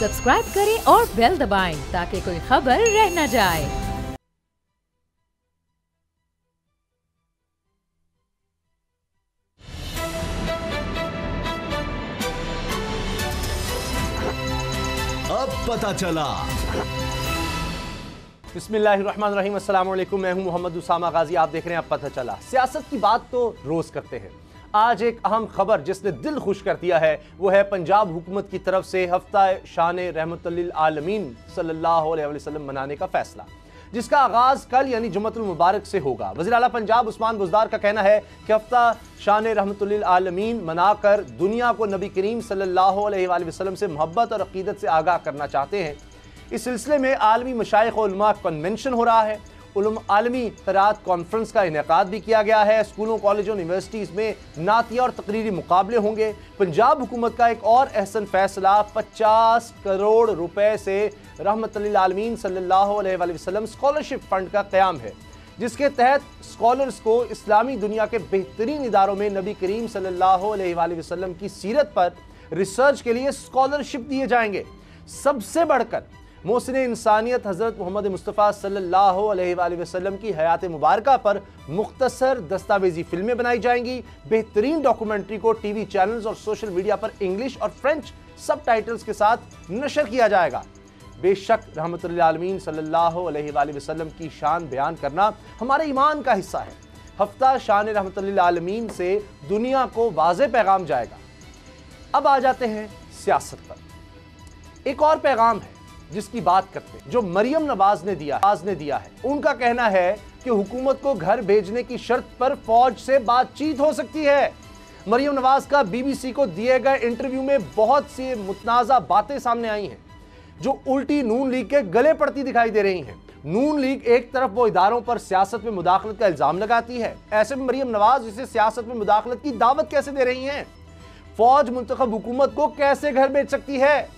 Subscribe करें और bell दबाएं ताकि कोई खबर रह न जाए। अब पता चला। बिस्मिल्लाहिर्रहमानिर्रहीम, अस्सलाम वालेकुम। मैं हूं मोहम्मद उसामा गाजी। आप देख रहे हैं अब पता चला। सियासत की बात तो रोज करते हैं। आज एक अहम खबर जिसने दिल खुश कर दिया है वो है पंजाब हुकूमत की तरफ से हफ्ता शान रहमतुल आलमीन सल्लल्लाहु अलैहि वसल्लम मनाने का फैसला, जिसका आगाज कल यानी जुम्मतुल मुबारक से होगा। वज़ीर आला पंजाब उस्मान बुज़दार का कहना है कि हफ्ता शान रहमतुल आलमीन मनाकर दुनिया को नबी करीम सल्लल्लाहु अलैहि वसल्लम से मोहब्बत और अकीदत से आगाह करना चाहते हैं। इस सिलसिले में आलमी मशाइख और उलमा कन्वेंशन हो रहा है। आलमी क़राअत कॉन्फ्रेंस का इनेकाद भी किया गया है। स्कूलों, कॉलेजों, यूनिवर्सिटीज़ में नातिया और तकरीरी मुकाबले होंगे। पंजाब हुकूमत का एक और अहसन फैसला 50 करोड़ रुपए से रहमतुल आलमीन सल्लल्लाहु अलैहि वसल्लम स्कॉलरशिप फंड का क़याम है, जिसके तहत स्कॉलर्स को इस्लामी दुनिया के बेहतरीन इदारों में नबी करीम सल्लल्लाहु अलैहि वसल्लम की सीरत पर रिसर्च के लिए स्कॉलरशिप दिए जाएंगे। सबसे बढ़कर मोहसिन इंसानियत हज़रत मोहम्मद मुस्तफ़ा सल्लल्लाहु अलैहि वसल्लम की हयात मुबारका पर मुख्तसर दस्तावेजी फिल्में बनाई जाएंगी। बेहतरीन डॉक्यूमेंट्री को टीवी चैनल्स और सोशल मीडिया पर इंग्लिश और फ्रेंच सब टाइटल्स के साथ नशर किया जाएगा। बेशक रहमतुल आलमीन सल्लल्लाहु अलैहि वसल्लम की शान बयान करना हमारे ईमान का हिस्सा है। हफ्ता शान रहमतुल आलमीन से दुनिया को वाज़े पैगाम जाएगा। अब आ जाते हैं सियासत पर। एक और पैगाम है जिसकी बात करते हैं, जो मरियम नवाज ने दिया है। उनका कहना है कि हुकूमत को घर भेजने की शर्त पर फौज से बातचीत हो सकती है। मरियम नवाज का बीबीसी को दिए गए इंटरव्यू में बहुत सी मुतनाज़ा बातें सामने आई हैं जो उल्टी नून लीग के गले पड़ती दिखाई दे रही हैं। नून लीग एक तरफ वो इदारों पर सियासत में मुदाखलत का इल्जाम लगाती है, ऐसे में मरियम नवाज इसे सियासत में मुदाखलत की दावत कैसे दे रही हैं? फौज मुंतखब हुकूमत को कैसे घर भेज सकती है?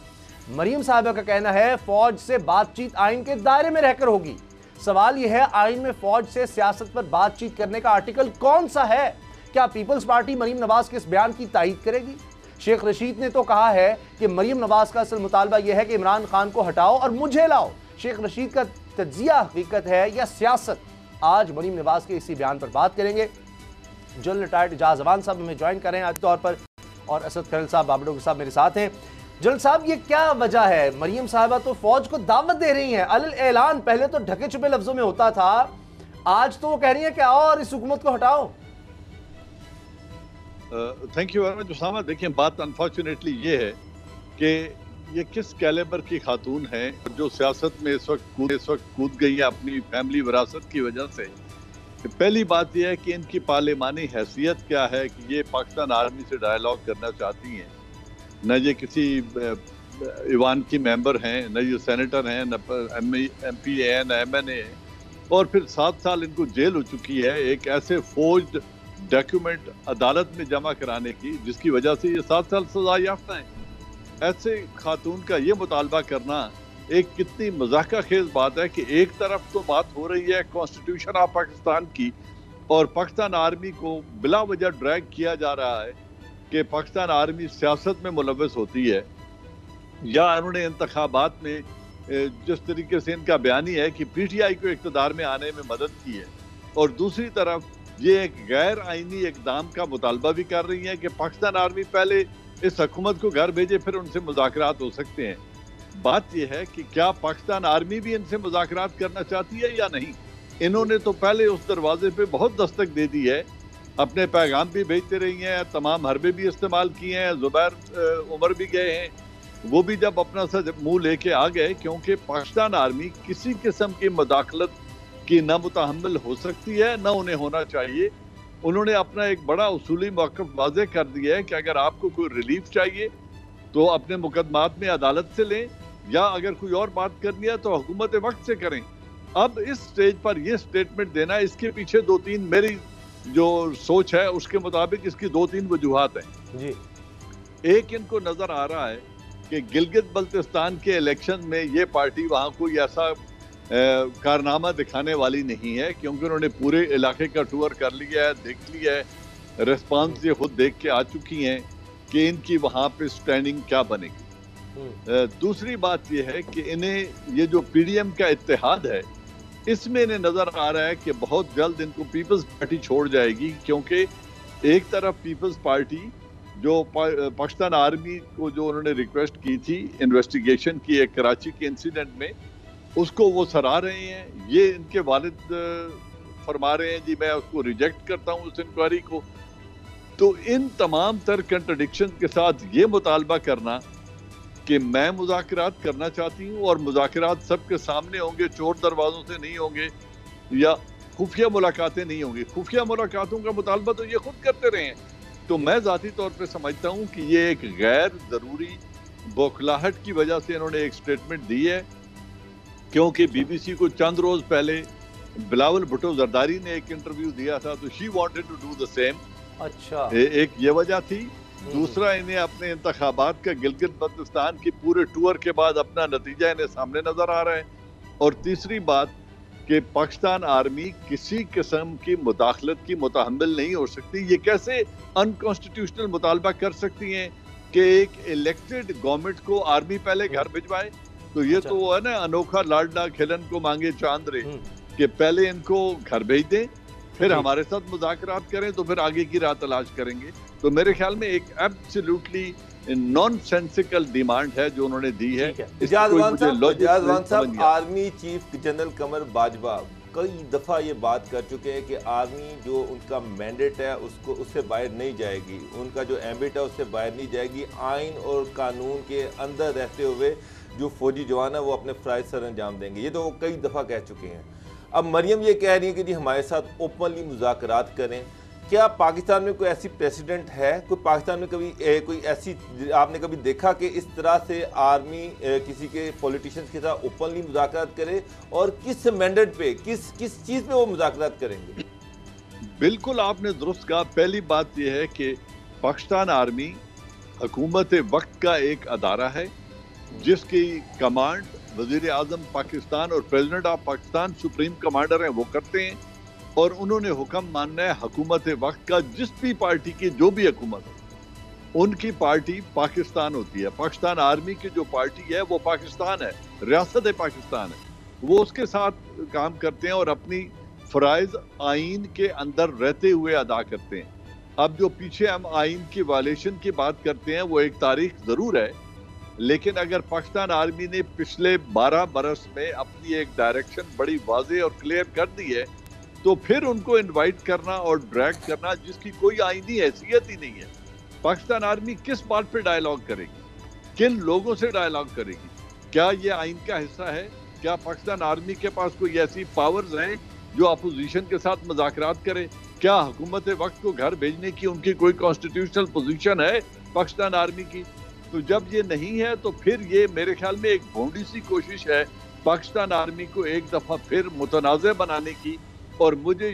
मरियम साहबा का कहना है फौज से बातचीत आइन के दायरे में रहकर होगी। सवाल यह है, आइन में फौज से सियासत पर बातचीत करने का आर्टिकल कौन सा है? क्या पीपल्स पार्टी मरियम नवाज के इस बयान की तायीद करेगी? शेख रशीद ने तो कहा है कि मरियम नवाज का असल मुतालबा यह है कि इमरान खान को हटाओ और मुझे लाओ। शेख रशीद का तज्जिया हकीकत है या सियासत? आज मरियम नवाज के इसी बयान पर बात करेंगे। जनरल रिटायर्ड एजाज अवान साहब हमें ज्वाइन करें आज तौर पर, और असद करल साहब बाबडोग साहब मेरे साथ हैं। जनरल साहब, ये क्या वजह है? मरियम साहबा तो फौज को दावत दे रही हैं अलल ऐलान, पहले तो ढके छुपे लफ्जों में होता था, आज तो वो कह रही है कि आओ और इस हुकूमत को हटाओ। Thank you very much Usama. देखिए, बात अनफॉर्चुनेटली ये है कि ये किस कैलिबर की खातून है जो सियासत में इस वक्त कूद गई है अपनी फैमिली विरासत की वजह से। पहली बात यह है कि इनकी पार्लिमानी हैसियत क्या है कि ये पाकिस्तान आर्मी से डायलॉग करना चाहती हैं। न ये किसी ईवान की मेंबर हैं, न ये सेनेटर हैं, न MP हैं, न MNA हैं, और फिर 7 साल इनको जेल हो चुकी है एक ऐसे फोर्ज्ड डॉक्यूमेंट अदालत में जमा कराने की, जिसकी वजह से ये 7 साल सजा याफ्ता हैं। ऐसे खातून का ये मुतालबा करना एक कितनी मजाका खेज बात है कि एक तरफ तो बात हो रही है कॉन्स्टिट्यूशन ऑफ पाकिस्तान की, और पाकिस्तान आर्मी को बिला वजह ड्रैग किया जा रहा है कि पाकिस्तान आर्मी सियासत में मुलव्वस होती है, या उन्होंने इंतखाबात में जिस तरीके से इनका बयानी है कि PTI को इक़्तिदार में आने में मदद की है, और दूसरी तरफ ये एक गैर आइनी इक़दाम का मुतालबा भी कर रही है कि पाकिस्तान आर्मी पहले इस हुकूमत को घर भेजे, फिर उनसे मुज़ाकरात हो सकते हैं। बात यह है कि क्या पाकिस्तान आर्मी भी इनसे मुज़ाकरात करना चाहती है या नहीं? इन्होंने तो पहले उस दरवाजे पे बहुत दस्तक दे दी है, अपने पैगाम भी भेजते रही हैं, तमाम हरबे भी इस्तेमाल किए हैं, ज़ुबैर उमर भी गए हैं, वो भी जब अपना सा मुंह लेके आ गए, क्योंकि पाकिस्तान आर्मी किसी किस्म की मुदाखलत की न मुतहम्मिल हो सकती है, न उन्हें होना चाहिए। उन्होंने अपना एक बड़ा उसूली मौक़िफ़ वाज़ेह कर दिया है कि अगर आपको कोई रिलीफ चाहिए तो अपने मुकदमात में अदालत से लें, या अगर कोई और बात करनी है तो हुकूमत वक्त से करें। अब इस स्टेज पर यह स्टेटमेंट देना, इसके पीछे 2-3 मेरी जो सोच है उसके मुताबिक इसकी 2-3 वजूहात हैं जी। एक, इनको नजर आ रहा है कि गिलगित बल्तिस्तान के इलेक्शन में ये पार्टी वहाँ कोई ऐसा कारनामा दिखाने वाली नहीं है, क्योंकि उन्होंने पूरे इलाके का टूर कर लिया है, देख लिया है, रिस्पांस ये खुद देख के आ चुकी हैं कि इनकी वहाँ पे स्टैंडिंग क्या बनेगी। दूसरी बात यह है कि इन्हें ये जो पीडीएम का इत्तेहाद है, इसमें इन्हें नजर आ रहा है कि बहुत जल्द इनको पीपल्स पार्टी छोड़ जाएगी, क्योंकि एक तरफ पीपल्स पार्टी जो पाकिस्तान आर्मी को जो उन्होंने रिक्वेस्ट की थी इन्वेस्टिगेशन की एक कराची के इंसिडेंट में, उसको वो सराह रहे हैं। ये इनके वालिद फरमा रहे हैं जी मैं उसको रिजेक्ट करता हूँ उस इंक्वायरी को। तो इन तमाम तर कंट्रडिक्शन के साथ ये मुतालबा करना कि मैं मुज़ाकरात करना चाहती हूँ और मुज़ाकरात सबके सामने होंगे, चोर दरवाजों से नहीं होंगे या खुफिया मुलाकातें नहीं होंगी। खुफिया मुलाकातों का मुतालबा तो ये खुद करते रहे हैं। तो मैं ज़ाती तौर पे समझता हूँ कि ये एक गैर ज़रूरी बौखलाहट की वजह से इन्होंने एक स्टेटमेंट दी है, क्योंकि बीबीसी को चंद रोज़ पहले बिलावल भुट्टो जरदारी ने एक इंटरव्यू दिया था, तो she wanted to do the same. अच्छा, एक ये वजह थी। दूसरा, इन्हें अपने इंतखाबात का गिलगित बल्तिस्तान की पूरे टूर के बाद अपना नतीजा इन्हें सामने नजर आ रहा है। और तीसरी बात कि पाकिस्तान आर्मी किसी किस्म की मुदाखलत की मुतहम्मिल नहीं हो सकती। ये कैसे अनकॉन्स्टिट्यूशनल मुतालबा कर सकती हैं कि एक इलेक्टेड गवर्नमेंट को आर्मी पहले घर भिजवाए? तो ये तो वो है ना, अनोखा लाडला खिलन को मांगे चांद रे, कि पहले इनको घर भेज दें, फिर हमारे साथ मुज़ाकरात करें, तो फिर आगे की राह तलाश करेंगे। तो मेरे ख्याल में एक एब्सोल्युटली नॉनसेंसिकल डिमांड है जो उन्होंने दी है। इजाज़ साहब, आर्मी चीफ जनरल कमर बाजवा कई दफ़ा ये बात कर चुके हैं कि आर्मी जो उनका मैंडेट है उसको उससे बाहर नहीं जाएगी, उनका जो एम्बिट है उससे बाहर नहीं जाएगी। आइन और कानून के अंदर रहते हुए जो फौजी जवान है वो अपने फ़राइज़ सर अंजाम देंगे। ये तो वो कई दफ़ा कह चुके हैं। अब मरियम ये कह रही है कि जी हमारे साथ ओपनली मुज़ाकरात करें। क्या पाकिस्तान में कोई ऐसी प्रेसिडेंट है, कोई पाकिस्तान में कभी कोई ऐसी आपने कभी देखा कि इस तरह से आर्मी किसी के पॉलिटिशियंस के साथ ओपनली मुज़ाकरात करे, और किस मैंडेट पे, किस चीज़ पे वो मुज़ाकरात करेंगे? बिल्कुल आपने दुरुस्त कहा। पहली बात यह है कि पाकिस्तान आर्मी हुकूमत वक्त का एक अदारा है जिसकी कमांड वज़ीर आज़म पाकिस्तान और president of Pakistan supreme commander हैं, वो करते हैं। और उन्होंने हुक्म मानना है हुकूमत वक्त का। जिस भी पार्टी की जो भी हुकूमत हो, उनकी पार्टी पाकिस्तान होती है। पाकिस्तान आर्मी की जो पार्टी है वो पाकिस्तान है, रियासत पाकिस्तान है। वो उसके साथ काम करते हैं और अपनी फ़राइज़ आइन के अंदर रहते हुए अदा करते हैं। अब जो पीछे हम आइन की वायलेशन की बात करते हैं वो एक तारीख ज़रूर है, लेकिन अगर पाकिस्तान आर्मी ने पिछले 12 बरस में अपनी एक डायरेक्शन बड़ी वाज़ेह और क्लियर कर दी है, तो फिर उनको इनवाइट करना और ड्रैग करना जिसकी कोई आईनी हैसियत ही नहीं है। पाकिस्तान आर्मी किस बात पे डायलॉग करेगी, किन लोगों से डायलॉग करेगी? क्या ये आइन का हिस्सा है? क्या पाकिस्तान आर्मी के पास कोई ऐसी पावर्स हैं जो अपोजिशन के साथ मुज़ाकरात करे? क्या हुकूमत वक्त को घर भेजने की उनकी कोई कॉन्स्टिट्यूशनल पोजीशन है पाकिस्तान आर्मी की? तो जब ये नहीं है तो फिर ये मेरे ख्याल में एक भोंडी सी कोशिश है पाकिस्तान आर्मी को एक दफ़ा फिर मुतनाज़ बनाने की। और मुझे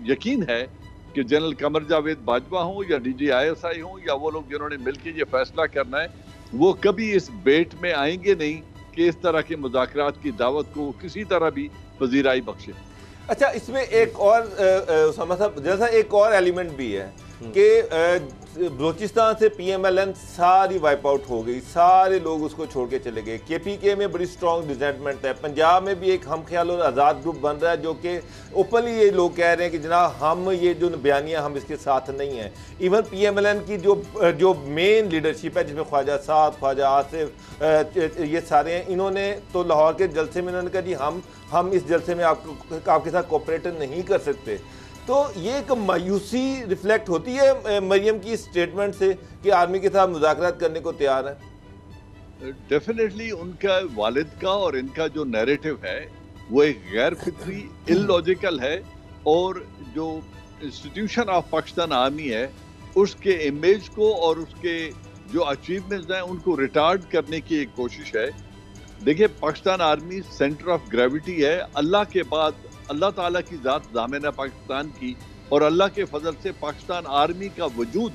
यकीन है कि जनरल कमर जावेद बाजवा हों या DGISI हों या वो लोग जिन्होंने मिलकर ये फैसला करना है, वो कभी इस बेट में आएंगे नहीं कि इस तरह के मुज़ाकरात की दावत को किसी तरह भी पजीराई बख्शे। अच्छा, इसमें एक और उसामा साहब जैसा एक और एलिमेंट भी है कि बलूचिस्तान से PMLN सारी वाइप आउट हो गई, सारे लोग उसको छोड़ के चले गए। KPK में बड़ी स्ट्रॉन्ग रिजेंटमेंट है। पंजाब में भी एक हम ख्याल और आज़ाद ग्रुप बन रहा है जो कि ओपनली ये लोग कह रहे हैं कि जनाब हम ये जो बयानियाँ हम इसके साथ नहीं हैं। इवन PMLN की जो मेन लीडरशिप है जिसमें ख्वाजा साद, ख्वाजा आसिफ, ये सारे हैं, इन्होंने तो लाहौर के जलसे में इन्होंने कहा जी हम इस जलसे में आपके साथ कोऑपरेट नहीं कर सकते। तो ये एक मायूसी रिफ्लेक्ट होती है मरियम की स्टेटमेंट से कि आर्मी के साथ मुज़ाकरात करने को तैयार है। डेफिनेटली उनका वालिद का और इनका जो नैरेटिव है वो एक गैर फिक्री इलॉजिकल है, और जो इंस्टीट्यूशन ऑफ पाकिस्तान आर्मी है उसके इमेज को और उसके जो अचीवमेंट्स हैं उनको रिटार्ड करने की एक कोशिश है। देखिए, Pakistan army centre of gravity है। अल्लाह के बाद अल्लाह ताला की ज़ात ज़ामिन है पाकिस्तान की, और अल्लाह के फजल से पाकिस्तान आर्मी का वजूद,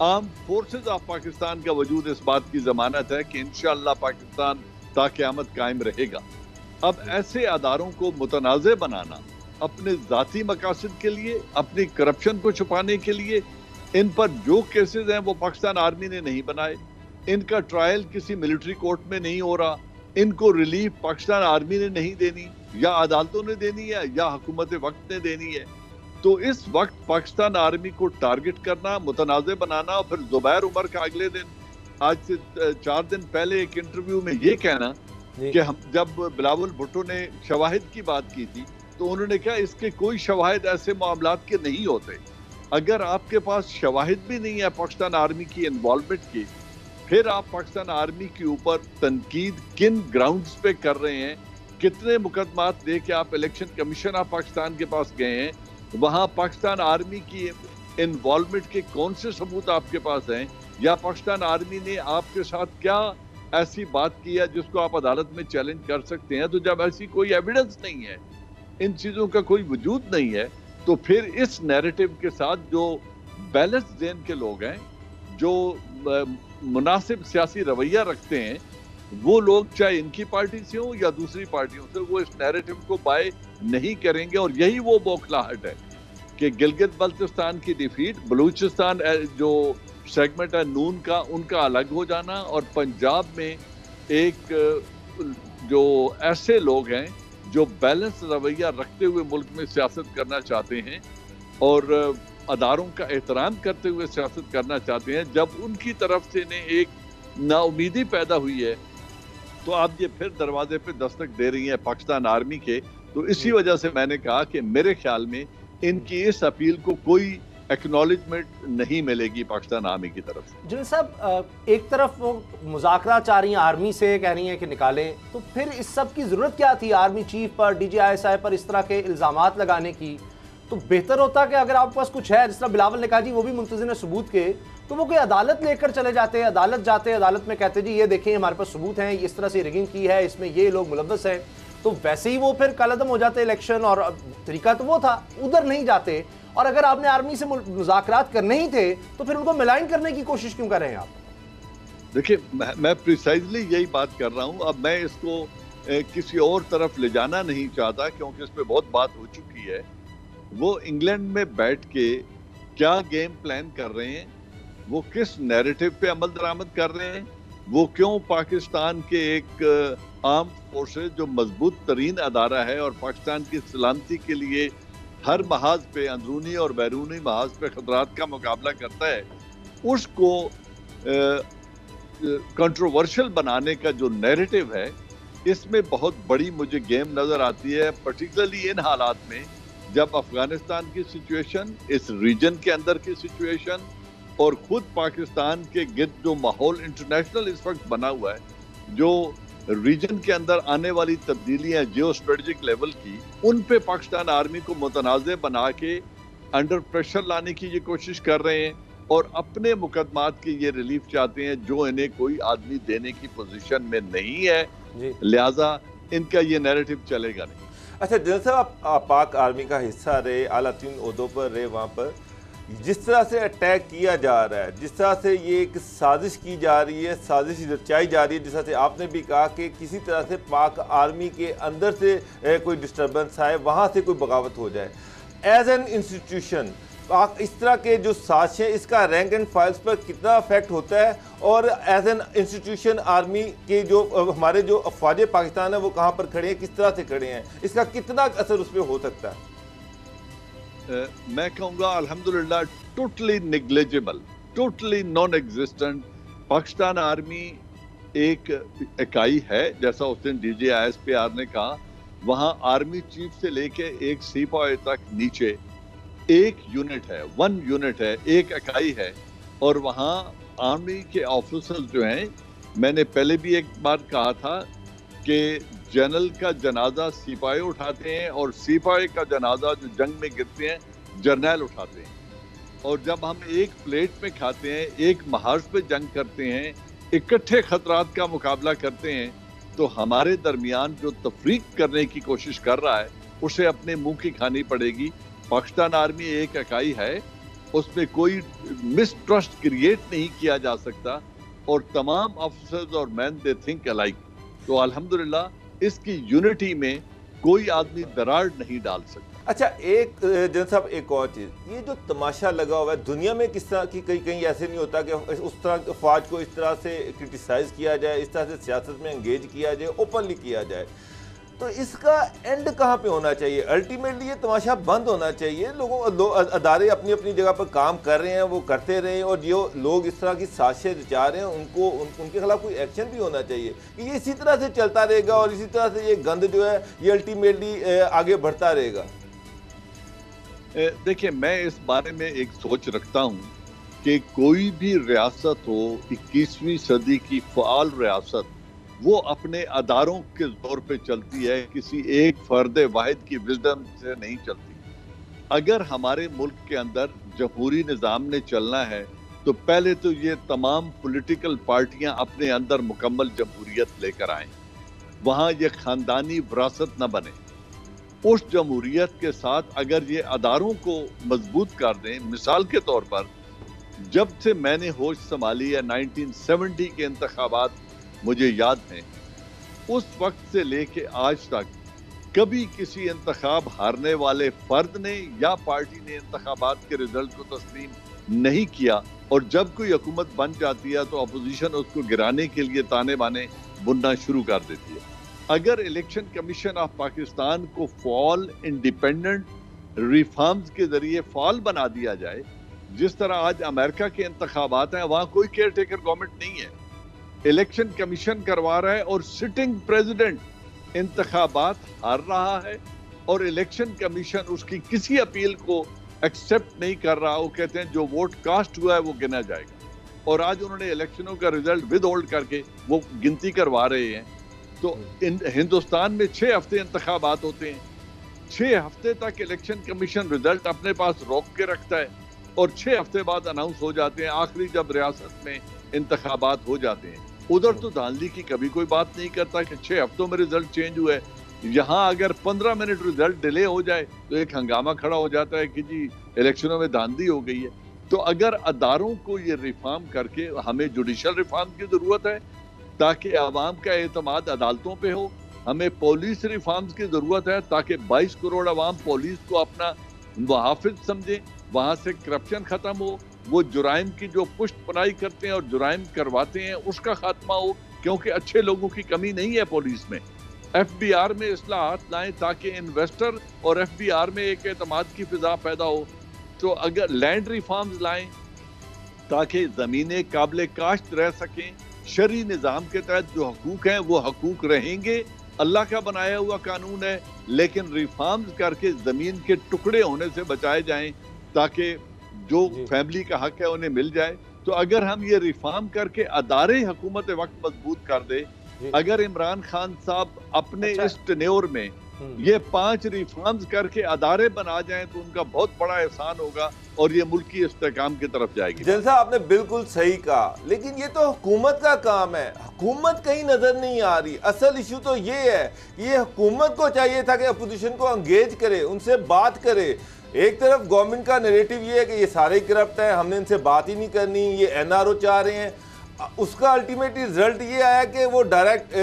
आर्म फोर्सेस ऑफ पाकिस्तान का वजूद इस बात की ज़मानत है कि इंशाअल्लाह पाकिस्तान ता क़यामत कायम रहेगा। अब ऐसे अदारों को मुतनाज़े बनाना अपने ज़ाती मकासद के लिए, अपनी करप्शन को छुपाने के लिए, इन पर जो केसेस हैं वो पाकिस्तान आर्मी ने नहीं बनाए। इनका ट्रायल किसी मिलिट्री कोर्ट में नहीं हो रहा, इनको रिलीफ पाकिस्तान आर्मी ने नहीं देनी, या अदालतों ने देनी है या हुकूमत वक्त ने देनी है। तो इस वक्त पाकिस्तान आर्मी को टारगेट करना, मुतनाज़े बनाना, और फिर जुबैर उमर का अगले दिन, आज से 4 दिन पहले एक इंटरव्यू में ये कहना कि हम जब बिलावल भुट्टो ने शवाहिद की बात की थी तो उन्होंने कहा इसके कोई शवाहिद ऐसे मामलात के नहीं होते। अगर आपके पास शवाहिद भी नहीं है पाकिस्तान आर्मी की इन्वॉल्वमेंट की, फिर आप पाकिस्तान आर्मी के ऊपर तनकीद किन ग्राउंड्स पे कर रहे हैं, कितने मुकदमात लेके आप इलेक्शन कमीशन ऑफ पाकिस्तान के पास गए हैं, वहां पाकिस्तान आर्मी की इन्वॉल्वमेंट के कौन से सबूत आपके पास हैं, या पाकिस्तान आर्मी ने आपके साथ क्या ऐसी बात की है जिसको आप अदालत में चैलेंज कर सकते हैं। तो जब ऐसी कोई एविडेंस नहीं है, इन चीजों का कोई वजूद नहीं है, तो फिर इस नैरेटिव के साथ जो बैलेंस ज़हन के लोग हैं, जो मुनासिब सियासी रवैया रखते हैं, वो लोग चाहे इनकी पार्टी से हो या दूसरी पार्टियों से, वो इस नैरेटिव को बाय नहीं करेंगे। और यही वो बौखलाहट है कि गिलगित बल्तिस्तान की डिफीट, बलूचिस्तान जो सेगमेंट है नून का, उनका अलग हो जाना, और पंजाब में एक जो ऐसे लोग हैं जो बैलेंस रवैया रखते हुए मुल्क में सियासत करना चाहते हैं और अदारों का एहतराम करते हुए सियासत करना चाहते हैं, जब उनकी तरफ से इन्हें एक नाउमीदी पैदा हुई है तो आप ये फिर दरवाजे पे दस्तक दे रही हैं पाकिस्तान आर्मी के। तो इसी वजह से मैंने कहा कि मेरे ख्याल में इनकी इस अपील को कोई एक्नॉलेजमेंट नहीं मिलेगी पाकिस्तान आर्मी की तरफ से। जुनेद साहब, एक तरफ वो मुज़ाकरा चाह रही हैं आर्मी से, कह रही हैं कि निकालें, तो फिर इस सब की ज़रूरत क्या थी आर्मी चीफ पर, DGISI पर इस तरह के इल्ज़ामात लगाने की? तो बेहतर होता कि अगर आपके पास कुछ है, जिस तरह बिलावल ने कहा जी वो भी मुंतज़िर सबूत के, तो वो कोई अदालत लेकर चले जाते, अदालत जाते, अदालत में कहते जी ये देखें हमारे पास सबूत हैं, इस तरह से रिगिंग की है, इसमें ये लोग मुलव्वस हैं, तो वैसे ही वो फिर कलअदम हो जाते इलेक्शन। और तरीका तो वो था, उधर नहीं जाते। और अगर आपने आर्मी से मुज़ाकरात करने ही थे तो फिर उनको मिलाइन करने की कोशिश क्यों कर रहे हैं आप? देखिए, मैं प्रिसाइजली यही बात कर रहा हूँ। अब मैं इसको किसी और तरफ ले जाना नहीं चाहता क्योंकि इस पर बहुत बात हो चुकी है। वो इंग्लैंड में बैठ के क्या गेम प्लान कर रहे हैं, वो किस नैरेटिव पे अमल दरामद कर रहे हैं, वो क्यों पाकिस्तान के एक आर्म फोर्सेस जो मजबूत तरीन अदारा है और पाकिस्तान की सलामती के लिए हर महाज पे, अंदरूनी और बैरूनी महाज पे खतरात का मुकाबला करता है, उसको कंट्रोवर्शियल बनाने का जो नैरेटिव है, इसमें बहुत बड़ी मुझे गेम नजर आती है। पर्टिकुलरली इन हालात में जब अफगानिस्तान की सिचुएशन, इस रीजन के अंदर की सिचुएशन और खुद पाकिस्तान के गिर्द जो माहौल इंटरनेशनल इस वक्त बना हुआ है, जो रीजन के अंदर आने वाली तब्दीलियां जियो स्ट्रेटेजिक लेवल की, उन पे पाकिस्तान आर्मी को मुतनाज़े बना के अंडर प्रेशर लाने की ये कोशिश कर रहे हैं और अपने मुकदमात की ये रिलीफ चाहते हैं जो इन्हें कोई आदमी देने की पोजीशन में नहीं है, लिहाजा इनका ये नैरेटिव चलेगा नहीं। अच्छा जनरल साहब, आप पाक आर्मी का हिस्सा रहे, आला 3 ओहदों पर रहे, वहाँ पर जिस तरह से अटैक किया जा रहा है, जिस तरह से ये एक साजिश की जा रही है, साजिश रचाई जा रही है, जिस तरह से आपने भी कहा कि किसी तरह से पाक आर्मी के अंदर से कोई डिस्टर्बेंस आए, वहाँ से कोई बगावत हो जाए, एज एन इंस्टीट्यूशन पाक इस तरह के जो साजिशें, इसका रैंक एंड फाइल्स पर कितना इफेक्ट होता है, और एज एन इंस्टीट्यूशन आर्मी के जो हमारे जो अफवाज पाकिस्तान है वो कहाँ पर खड़े हैं, किस तरह से खड़े हैं, इसका कितना असर उस पर हो सकता है? मैं कहूँगा अल्हम्दुलिल्लाह totally negligible, totally non existent. Pakistan army एक इकाई है, जैसा उस दिन DGISPR ने कहा, वहाँ आर्मी चीफ से लेके एक सिपाही तक नीचे एक यूनिट है, 1 यूनिट है, एक इकाई है। और वहाँ आर्मी के ऑफिसर्स जो हैं, मैंने पहले भी एक बार कहा था कि जनरल का जनाजा सिपाही उठाते हैं और सिपाही का जनाजा जो जंग में गिरते हैं जर्नैल उठाते हैं। और जब हम एक प्लेट में खाते हैं, एक महाज पे जंग करते हैं, इकट्ठे खतरात का मुकाबला करते हैं, तो हमारे दरमियान जो तफरीक करने की कोशिश कर रहा है उसे अपने मुंह की खानी पड़ेगी। पाकिस्तान आर्मी एक इकाई है, उसमें कोई मिसट्रस्ट क्रिएट नहीं किया जा सकता और तमाम ऑफिसर्स और मैन दे थिंक अलाइक। तो अल्हम्दुलिल्लाह इसकी यूनिटी में कोई आदमी दरार नहीं डाल सकता। अच्छा, एक जन साहब एक और चीज़, ये जो तमाशा लगा हुआ है दुनिया में, किस तरह की कहीं कहीं ऐसे नहीं होता कि उस तरह फ़ौज को इस तरह से क्रिटिसाइज़ किया जाए, इस तरह से सियासत में एंगेज किया जाए, ओपनली किया जाए, तो इसका एंड कहाँ पे होना चाहिए? अल्टीमेटली ये तमाशा बंद होना चाहिए। अदारे अपनी अपनी जगह पर काम कर रहे हैं, वो करते रहे, और जो लोग इस तरह की साजिशें रचा रहे हैं उनके खिलाफ कोई एक्शन भी होना चाहिए कि ये इसी तरह से चलता रहेगा और इसी तरह से ये गंद जो है ये अल्टीमेटली आगे बढ़ता रहेगा। देखिए, मैं इस बारे में एक सोच रखता हूँ कि कोई भी रियासत हो, 21वीं सदी की फ़आल रियासत, वो अपने अदारों के जोर पे चलती है, किसी एक फर्द वाहिद की विजडम से नहीं चलती। अगर हमारे मुल्क के अंदर जमहूरी निज़ाम ने चलना है तो पहले तो ये तमाम पॉलिटिकल पार्टियां अपने अंदर मुकम्मल जमहूरियत लेकर आएं, वहाँ ये ख़ानदानी विरासत न बने। उस जमहूरियत के साथ अगर ये अदारों को मजबूत कर दें, मिसाल के तौर पर जब से मैंने होश संभाली है 1970 के इंतखाबात मुझे याद हैं, उस वक्त से लेके आज तक कभी किसी इंतखाब हारने वाले फर्द ने या पार्टी ने इंतखाबात के रिजल्ट को तस्लीम नहीं किया, और जब कोई हुकूमत बन जाती है तो अपोजिशन उसको गिराने के लिए ताने बाने बुनना शुरू कर देती है। अगर इलेक्शन कमीशन ऑफ पाकिस्तान को फॉल इंडिपेंडेंट रिफॉर्म्स के जरिए फॉल बना दिया जाए, जिस तरह आज अमेरिका के इंतखाबात हैं, वहां कोई केयर टेकर गवर्नमेंट नहीं है, इलेक्शन कमीशन करवा रहा है और सिटिंग प्रेसिडेंट इंतखाबात हार रहा है और इलेक्शन कमीशन उसकी किसी अपील को एक्सेप्ट नहीं कर रहा। वो कहते हैं जो वोट कास्ट हुआ है वो गिना जाएगा, और आज उन्होंने इलेक्शनों का रिजल्ट विद होल्ड करके वो गिनती करवा रहे हैं। तो हिंदुस्तान में 6 हफ्ते इंतखाबात होते हैं, 6 हफ्ते तक इलेक्शन कमीशन रिजल्ट अपने पास रोक के रखता है और 6 हफ्ते बाद अनाउंस हो जाते हैं, आखिरी जब रियासत में इंतखाबात हो जाते हैं। उधर तो धांधली की कभी कोई बात नहीं करता कि 6 हफ्तों में रिजल्ट चेंज हुआ है। यहाँ अगर 15 मिनट रिजल्ट डिले हो जाए तो एक हंगामा खड़ा हो जाता है कि जी इलेक्शनों में धांधली हो गई है। तो अगर अदारों को ये रिफॉर्म करके, हमें जुडिशल रिफॉर्म की जरूरत है ताकि आवाम का एतमाद अदालतों पे हो, हमें पुलिस रिफॉर्म्स की जरूरत है ताकि 22 करोड़ आवाम पुलिस को अपना मुहाफिज समझें, वहाँ से करप्शन खत्म हो, वो जुराइम की जो पुष्ट पनाही करते हैं और जुराइम करवाते हैं उसका खात्मा हो, क्योंकि अच्छे लोगों की कमी नहीं है पुलिस में। FBR में इस्लाहात लाएं ताकि इन्वेस्टर और FBR में एक एतमाद की फिजा पैदा हो। तो अगर लैंड रिफॉर्म्स लाएं ताकि ज़मीनें काबिल काश्त रह सकें, शरी निज़ाम के तहत जो हकूक हैं वो हकूक रहेंगे, अल्लाह का बनाया हुआ कानून है, लेकिन रिफॉर्म्स करके ज़मीन के टुकड़े होने से बचाए जाएं ताकि जो फैमिली का हक है उन्हें मिल जाए। तो अगर हम ये रिफॉर्म करके अदारे हुकूमत वक्त मजबूत कर दे, अगर इमरान खान साहब अपने इस टेन्योर में ये 5 रिफॉर्म्स करके अदारे बना जाएं तो उनका बहुत बड़ा एहसान होगा और ये मुल्क की इस्तेकाम की तरफ जाएगी। जैसा आपने बिल्कुल सही कहा, लेकिन ये तो हुकूमत का काम है, हुकूमत कहीं नजर नहीं आ रही। असल इशू तो ये है कि ये हुकूमत को चाहिए था कि अपोजिशन को एंगेज करे, उनसे बात करे। एक तरफ गवर्नमेंट का नैरेटिव ये है कि ये सारे करप्ट हैं, हमने इनसे बात ही नहीं करनी, ये NRO चाह रहे हैं। उसका अल्टीमेट रिजल्ट ये आया कि वो डायरेक्ट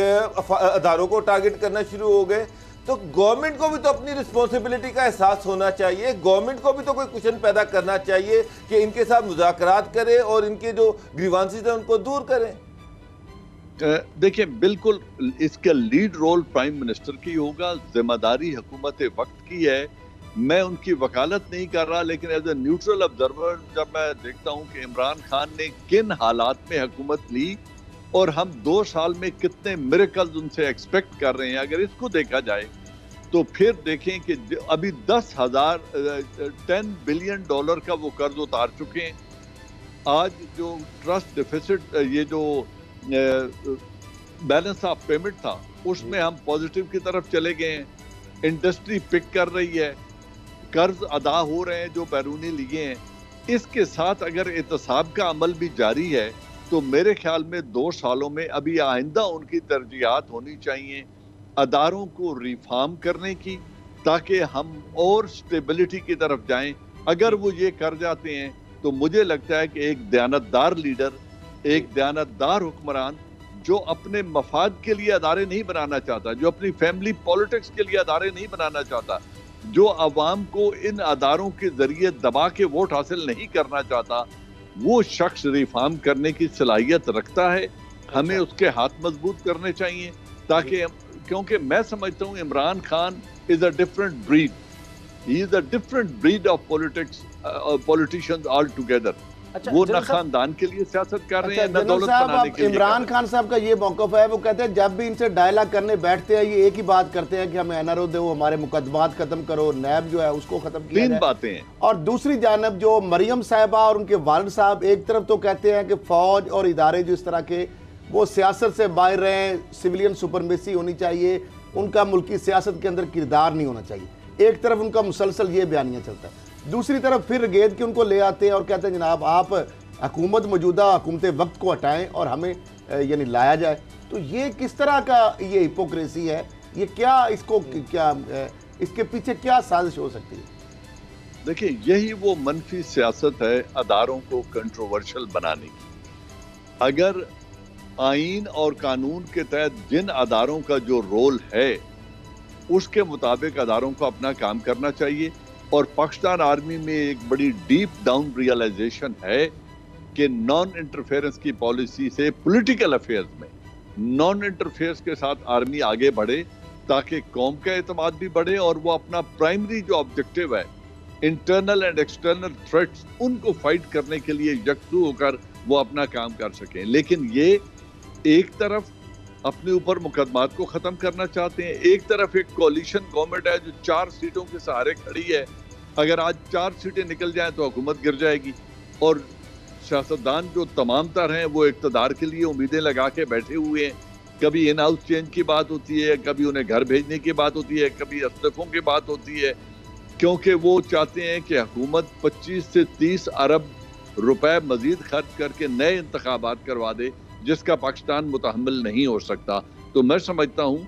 अदारों को टारगेट करना शुरू हो गए। तो गवर्नमेंट को भी तो अपनी रिस्पॉन्सिबिलिटी का एहसास होना चाहिए, गवर्नमेंट को भी तो कोई क्वेश्चन पैदा करना चाहिए कि इनके साथ मुज़ाकरात करे और इनके जो ग्रीवांसेस हैं उनको दूर करें। देखिए, बिल्कुल इसका लीड रोल प्राइम मिनिस्टर की होगा, जिम्मेदारी हुकूमत वक्त की है। मैं उनकी वकालत नहीं कर रहा, लेकिन एज ए न्यूट्रल ऑब्जर्वर जब मैं देखता हूं कि इमरान खान ने किन हालात में हुकूमत ली और हम 2 साल में कितने मिरेकल्स उनसे एक्सपेक्ट कर रहे हैं, अगर इसको देखा जाए तो फिर देखें कि अभी 10 बिलियन डॉलर का वो कर्ज उतार चुके हैं। आज जो ट्रस्ट डिफिसिट, ये जो बैलेंस ऑफ पेमेंट था, उसमें हम पॉजिटिव की तरफ चले गए हैं। इंडस्ट्री पिक कर रही है, कर्ज अदा हो रहे हैं जो बैरूनी लिए हैं। इसके साथ अगर एहतसाब का अमल भी जारी है तो मेरे ख्याल में 2 सालों में अभी आइंदा उनकी तरजीहात होनी चाहिए अदारों को रिफॉर्म करने की, ताकि हम और स्टेबिलिटी की तरफ जाएं। अगर वो ये कर जाते हैं तो मुझे लगता है कि एक दयानतदार लीडर, एक दयानतदार हुक्मरान जो अपने मफाद के लिए अदारे नहीं बनाना चाहता, जो अपनी फैमिली पॉलिटिक्स के लिए अदारे नहीं बनाना चाहता, जो अवाम को इन अदारों के जरिए दबा के वोट हासिल नहीं करना चाहता, वो शख्स रिफॉर्म करने की सलाहियत रखता है। हमें उसके हाथ मजबूत करने चाहिए, ताकि, क्योंकि मैं समझता हूँ Imran Khan is a different breed, he is a different breed of politicians all together. वो न खानदान के लिए सियासत कर रहे हैं, न दौलत बनाने के लिए। इमरान खान साहब का ये मौकफ है, वो कहते हैं जब भी इनसे डायलॉग करने बैठते हैं ये एक ही बात करते हैं कि हमें एनआरओ दो, हमारे मुकदमात खत्म करो, नैब जो है उसको खत्म किया तीन बातें हैं। और दूसरी जानब जो मरियम साहिबा और उनके वालिद साहब एक तरफ तो कहते हैं कि फौज और इदारे जो इस तरह के वो सियासत से बाहर रहे, सिविलियन सुपरमेसी होनी चाहिए, उनका मुल्की सियासत के अंदर किरदार नहीं होना चाहिए। एक तरफ उनका मुसलसल ये बयानिया चलता है, दूसरी तरफ फिर गेंद के उनको ले आते हैं और कहते हैं जनाब आप हुकूमत मौजूदा हुकूमत वक्त को हटाएं और हमें यानी लाया जाए। तो ये किस तरह का ये हिपोक्रेसी है, ये क्या इसको क्या इसके पीछे क्या साजिश हो सकती है? देखिए, यही वो मनफी सियासत है अदारों को कंट्रोवर्शियल बनाने की। अगर आइन और कानून के तहत जिन अदारों का जो रोल है उसके मुताबिक अदारों को अपना काम करना चाहिए। और पाकिस्तान आर्मी में एक बड़ी डीप डाउन रियलाइजेशन है कि नॉन इंटरफेरेंस की पॉलिसी से पॉलिटिकल अफेयर्स में नॉन इंटरफेरेंस के साथ आर्मी आगे बढ़े, ताकि कौम का एतमाद भी बढ़े और वो अपना प्राइमरी जो ऑब्जेक्टिव है, इंटरनल एंड एक्सटर्नल थ्रेट्स, उनको फाइट करने के लिए यकसू होकर वो अपना काम कर सकें। लेकिन ये एक तरफ अपने ऊपर मुकदमात को खत्म करना चाहते हैं, एक तरफ एक कोलिशन गवर्नमेंट है जो 4 सीटों के सहारे खड़ी है। अगर आज 4 सीटें निकल जाएं तो हुकूमत गिर जाएगी। और सियासतदान जो तमाम तर हैं वो इक़्तिदार के लिए उम्मीदें लगा के बैठे हुए हैं। कभी इन हाउस चेंज की बात होती है, कभी उन्हें घर भेजने की बात होती है, कभी इस्तीफों की बात होती है, क्योंकि वो चाहते हैं कि हुकूमत 25 से 30 अरब रुपए मजीद खर्च करके नए इंतखाबात करवा दे, जिसका पाकिस्तान मुतहम्मिल नहीं हो सकता। तो मैं समझता हूँ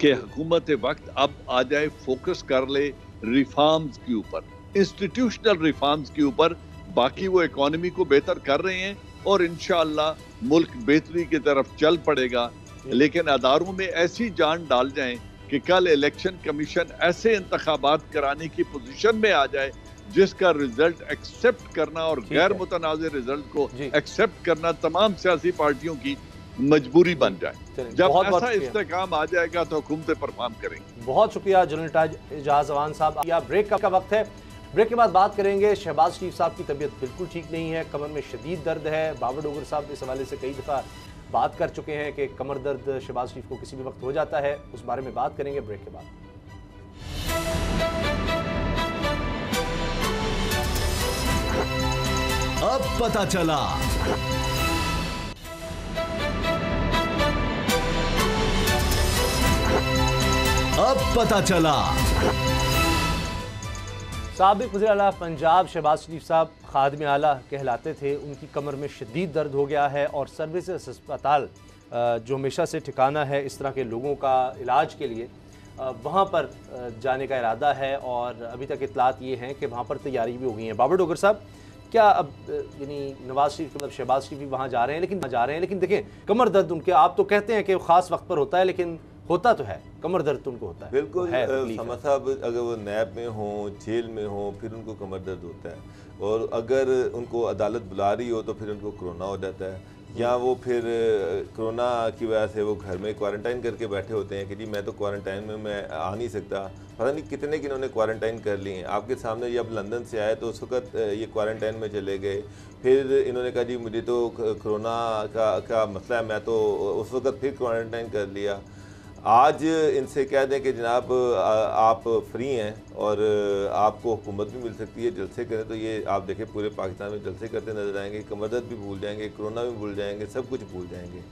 कि हुकूमत वक्त अब आ जाए, फोकस कर ले रिफॉर्म्स के ऊपर, इंस्टीट्यूशनल रिफॉर्म्स के ऊपर। बाकी वो इकोनॉमी को बेहतर कर रहे हैं और इंशाअल्लाह मुल्क बेहतरी की तरफ चल पड़ेगा। लेकिन अदारों में ऐसी जान डाल जाएं कि कल इलेक्शन कमीशन ऐसे इंतखाबात कराने की पोजीशन में आ जाए जिसका रिजल्ट एक्सेप्ट करना और गैर मुतनाज़िर रिजल्ट को एक्सेप्ट करना तमाम सियासी पार्टियों की मजबूरी बन जाए। जब ऐसा इस्तेकाम आ जाएगा तो हुकूमतें परफॉर्म करेंगी। बहुत शुक्रिया जनरल एजाज अवान साहब। या ब्रेक का वक्त है, ब्रेक के बाद बात करेंगे। शहबाज शरीफ साहब की तबीयत बिल्कुल ठीक नहीं है, कमर में शदीद दर्द है। बाबर डोगर साहब इस हवाले से कई दफ़ा बात कर चुके हैं कि कमर दर्द शहबाज शरीफ को किसी भी वक्त हो जाता है। उस बारे में बात करेंगे ब्रेक के बाद। अब पता चला। अब पता चला। साबिक वज़ीर आला पंजाब शहबाज शरीफ साहब खादिम आला कहलाते थे। उनकी कमर में शदीद दर्द हो गया है और सर्विसेज अस्पताल जो हमेशा से ठिकाना है इस तरह के लोगों का इलाज के लिए, वहाँ पर जाने का इरादा है। और अभी तक इतलात ये हैं कि वहाँ पर तैयारी भी हो गई है। बाबर डोगर साहब, क्या अब यानी नवाज शरीफ मतलब शहबाज शरीफ भी वहाँ जा रहे हैं, लेकिन देखें कमर दर्द उनके, आप तो कहते हैं कि ख़ास वक्त पर होता है, लेकिन होता तो है, कमर दर्द तो उनको होता है। बिल्कुल उसामा साहब, अगर वो नैब में हों, जेल में हों, फिर उनको कमर दर्द होता है। और अगर उनको अदालत बुला रही हो तो फिर उनको कोरोना हो जाता है, या वो फिर कोरोना की वजह से वो घर में क्वारंटाइन करके बैठे होते हैं कि जी मैं तो क्वारंटाइन में मैं आ नहीं सकता। पता नहीं कितने कि इन्होंने क्वारंटाइन कर लिए हैं। आपके सामने ये अब लंदन से आए तो उस वक्त ये क्वारंटाइन में चले गए, फिर इन्होंने कहा जी मुझे तो कोरोना का मसला है, मैं तो उस वक्त फिर क्वारंटाइन कर लिया। आज इनसे कह दें कि जनाब आप फ्री हैं और आपको हुकूमत भी मिल सकती है, जलसे करें, तो ये आप देखें पूरे पाकिस्तान में जलसे करते नजर आएंगे। कमर दर्द भी भूल जाएंगे, कोरोना भी भूल जाएंगे, सब कुछ भूल जाएंगे।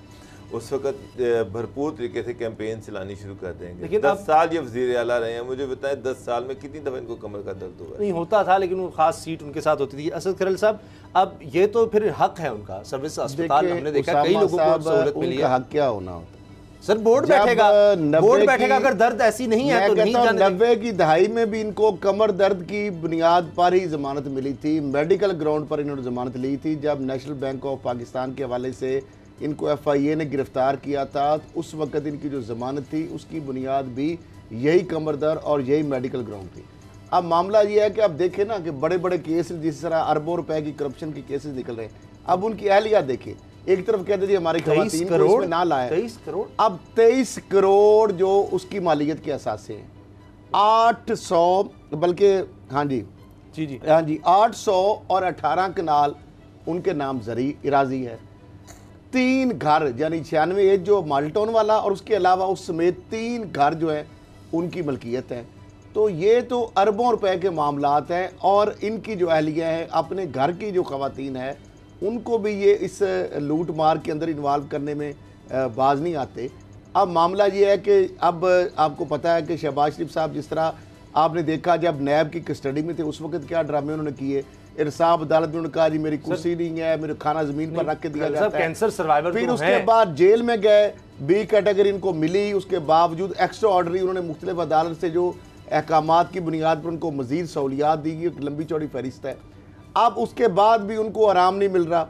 उस वक्त भरपूर तरीके से कैंपेन चलानी शुरू कर देंगे। लेकिन 10 साल ये वज़ीर आला रहे हैं, मुझे बताएं 10 साल में कितनी दफ़ा इनको कमर का दर्द हुआ? नहीं होता था, लेकिन वो खास सीट उनके साथ होती थी। असद खरल साहब, अब ये तो फिर हक है उनका, सर्विस अस्पताल हमने देखा कई लोगों को सहूलत मिली है। हक क्या होना होता सर? बोर्ड बैठेगा, अगर दर्द ऐसी नहीं है तो नहीं जाने। 90 की दहाई में भी इनको कमर दर्द की बुनियाद पर ही जमानत मिली थी, मेडिकल ग्राउंड पर इन्होंने जमानत ली थी। जब नेशनल बैंक ऑफ पाकिस्तान के हवाले से इनको FIA ने गिरफ्तार किया था, उस वक्त इनकी जो जमानत थी उसकी बुनियाद भी यही कमर दर्द और यही मेडिकल ग्राउंड थी। अब मामला ये है कि अब देखें ना कि बड़े बड़े केस जिस तरह अरबों रुपए की करप्शन के केसेस निकल रहे हैं, अब उनकी अहलिया देखें, एक तरफ कहते थे हमारी खवातीन को इसमें ना लाए, 23 करोड़, अब 23 करोड़ जो उसकी मालियत के असासे हैं, 800 बल्कि हाँ जी जी 800 और 18 कनाल उनके नाम जरी इराजी है, 3 घर यानी 96 एज जो माल्टोन वाला और उसके अलावा उस समेत 3 घर जो है उनकी मलकियत है। तो ये तो अरबों रुपए के मामलात हैं और इनकी जो अहलिया है अपने घर की जो खवातीन है उनको भी ये इस लूट मार के अंदर इन्वॉल्व करने में बाज नहीं आते। अब मामला ये है कि अब आपको पता है कि शहबाज शरीफ साहब जिस तरह आपने देखा जब नैब की कस्टडी में थे उस वक्त क्या ड्रामे उन्होंने किए, इंसाफ अदालत में उन्होंने कहा जी मेरी कुर्सी नहीं है, मेरे खाना जमीन पर रख के दिया जाता है, कैंसर सर्वाइवर फिर उसके बाद जेल में गए, बी कैटेगरी इनको मिली, उसके बावजूद एक्स्ट्रा ऑर्डरी उन्होंने मुख्तलिफ अदालत से जो अहकामात की बुनियाद पर उनको मजीद सहूलियात दी गई, एक लंबी चौड़ी फहरिस्त है। अब उसके बाद भी उनको आराम नहीं मिल रहा।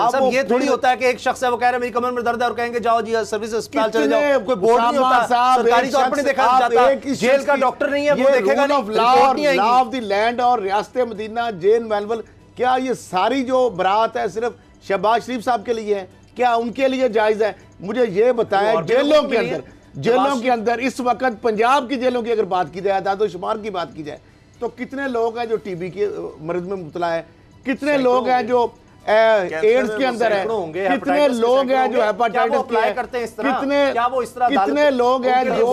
अब ये थोड़ी होता है कि एक शख्स है वो कह रहा है मेरी कमर में दर्द है और कहेंगे जाओ जी सर्विस अस्पताल चले जाओ, कोई बोर्ड नहीं होता, सरकारी तौर पर देखा जाता, जेल का डॉक्टर नहीं है वो देखेगा नहीं, रिपोर्ट नहीं आएगी। लॉ ऑफ द लैंड और रियासत मदीना जेल मैनुअल, क्या ये सारी जो बरात है सिर्फ शहबाज शरीफ साहब के लिए है? क्या उनके लिए जायज है? मुझे ये बताया जेलों के अंदर इस वक्त पंजाब की जेलों की अगर बात की जाए, दादोशुमार की बात की जाए तो कितने लोग हैं जो टीबी के मर्ज में मुबतला है, कितने लोग हैं जो एड्स के अंदर है, कितने लोग हैं जो हेपेटाइटिस के, कितने लोग हैं जो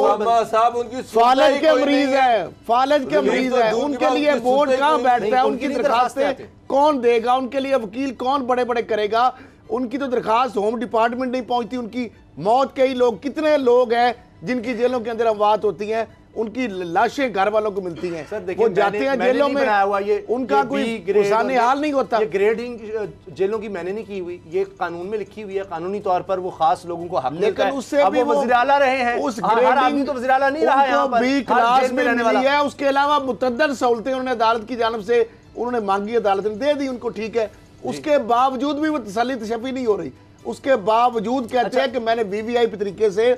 फालज के मरीज है, उनके लिए बोर्ड कहाँ बैठता है, उनकी दरखास्तें कौन देगा, उनके लिए वकील कौन बड़े बड़े करेगा, उनकी तो दरखास्त होम डिपार्टमेंट नहीं पहुंचती, उनकी मौत के ही लोग, कितने लोग हैं जिनकी जेलों के अंदर अमवात होती हैं, उनकी लाशें घर वालों को मिलती हैं, वो जाते हैं जेलों में, उनका कोई इंसानी हाल नहीं होता। ये ग्रेडिंग जेलों की मैंने नहीं की हुई, ये कानून में लिखी हुई है, कानूनी तौर पर वो खास लोगों को हक मिलता है। उससे भी वो वज़ीर आला रहे हैं, उस हर आदमी तो वज़ीर आला नहीं रहा है, यहाँ पर बी क्लास में मिली है। उसके अलावा मुतअद्दिद सहूलतें उन्होंने अदालत की जानिब से उन्होंने मांगी, अदालत ने दे दी उनको, ठीक है। उसके बावजूद भी वो तसल्ली तशफ़ी नहीं हो रही, उसके बावजूद कहते हैं कि मैंने वीवीआईपी तरीके से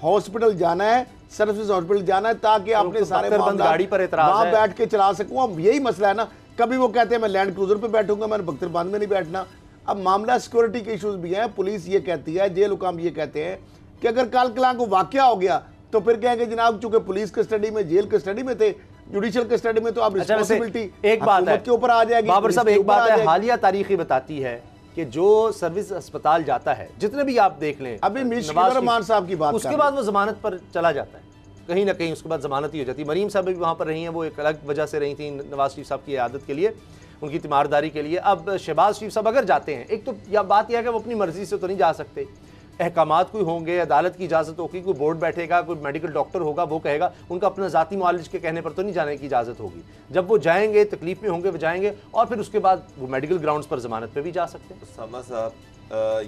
हॉस्पिटल जाना है, सर्विस हॉस्पिटल जाना है ताकि अपने सारे गाड़ी पर वहां बैठ के चला सकूं। अब यही मसला है ना, कभी वो कहते हैं मैं लैंड क्रूजर पे बैठूंगा, मैंने बख्तरबंद में नहीं बैठना। अब मामला सिक्योरिटी के इश्यूज भी हैं, पुलिस ये कहती है, जेल हुकाम ये कहते हैं कि अगर कल कलां को वाकया हो गया तो फिर कहेंगे जनाब चूंकि पुलिस कस्टडी में, जेल कस्टडी में थे, जुडिशियल कस्टडी में, तो अब रिस्पांसिबिलिटी एक बात है के ऊपर आ जाएगी। बाबर साहब एक बात है, हालिया तारीख बताती है कि जो सर्विस अस्पताल जाता है, जितने भी आप देख लें, अभी रहमान साहब की बात, उसके बाद वो जमानत पर चला जाता है, कहीं ना कहीं उसके बाद जमानत ही हो जाती है। मरीम साहब भी वहाँ पर रही हैं, वो एक अलग वजह से रही थी नवाज शरीफ साहब की आदत के लिए, उनकी तीमारदारी के लिए। अब शहबाज शरीफ साहब अगर जाते हैं, एक तो यह बात यह है कि वो अपनी मर्जी से तो नहीं जा सकते, अहकामात कोई होंगे, अदालत की इजाज़त होगी, कोई बोर्ड बैठेगा, कोई मेडिकल डॉक्टर होगा, वो कहेगा, उनका अपना ज़ाती मुआलिज के कहने पर तो नहीं जाने की इजाज़त होगी। जब वो जाएंगे, तकलीफ में होंगे, वो जाएंगे और फिर उसके बाद वो मेडिकल ग्राउंड्स पर जमानत पर भी जा सकते हैं। सामा साहब,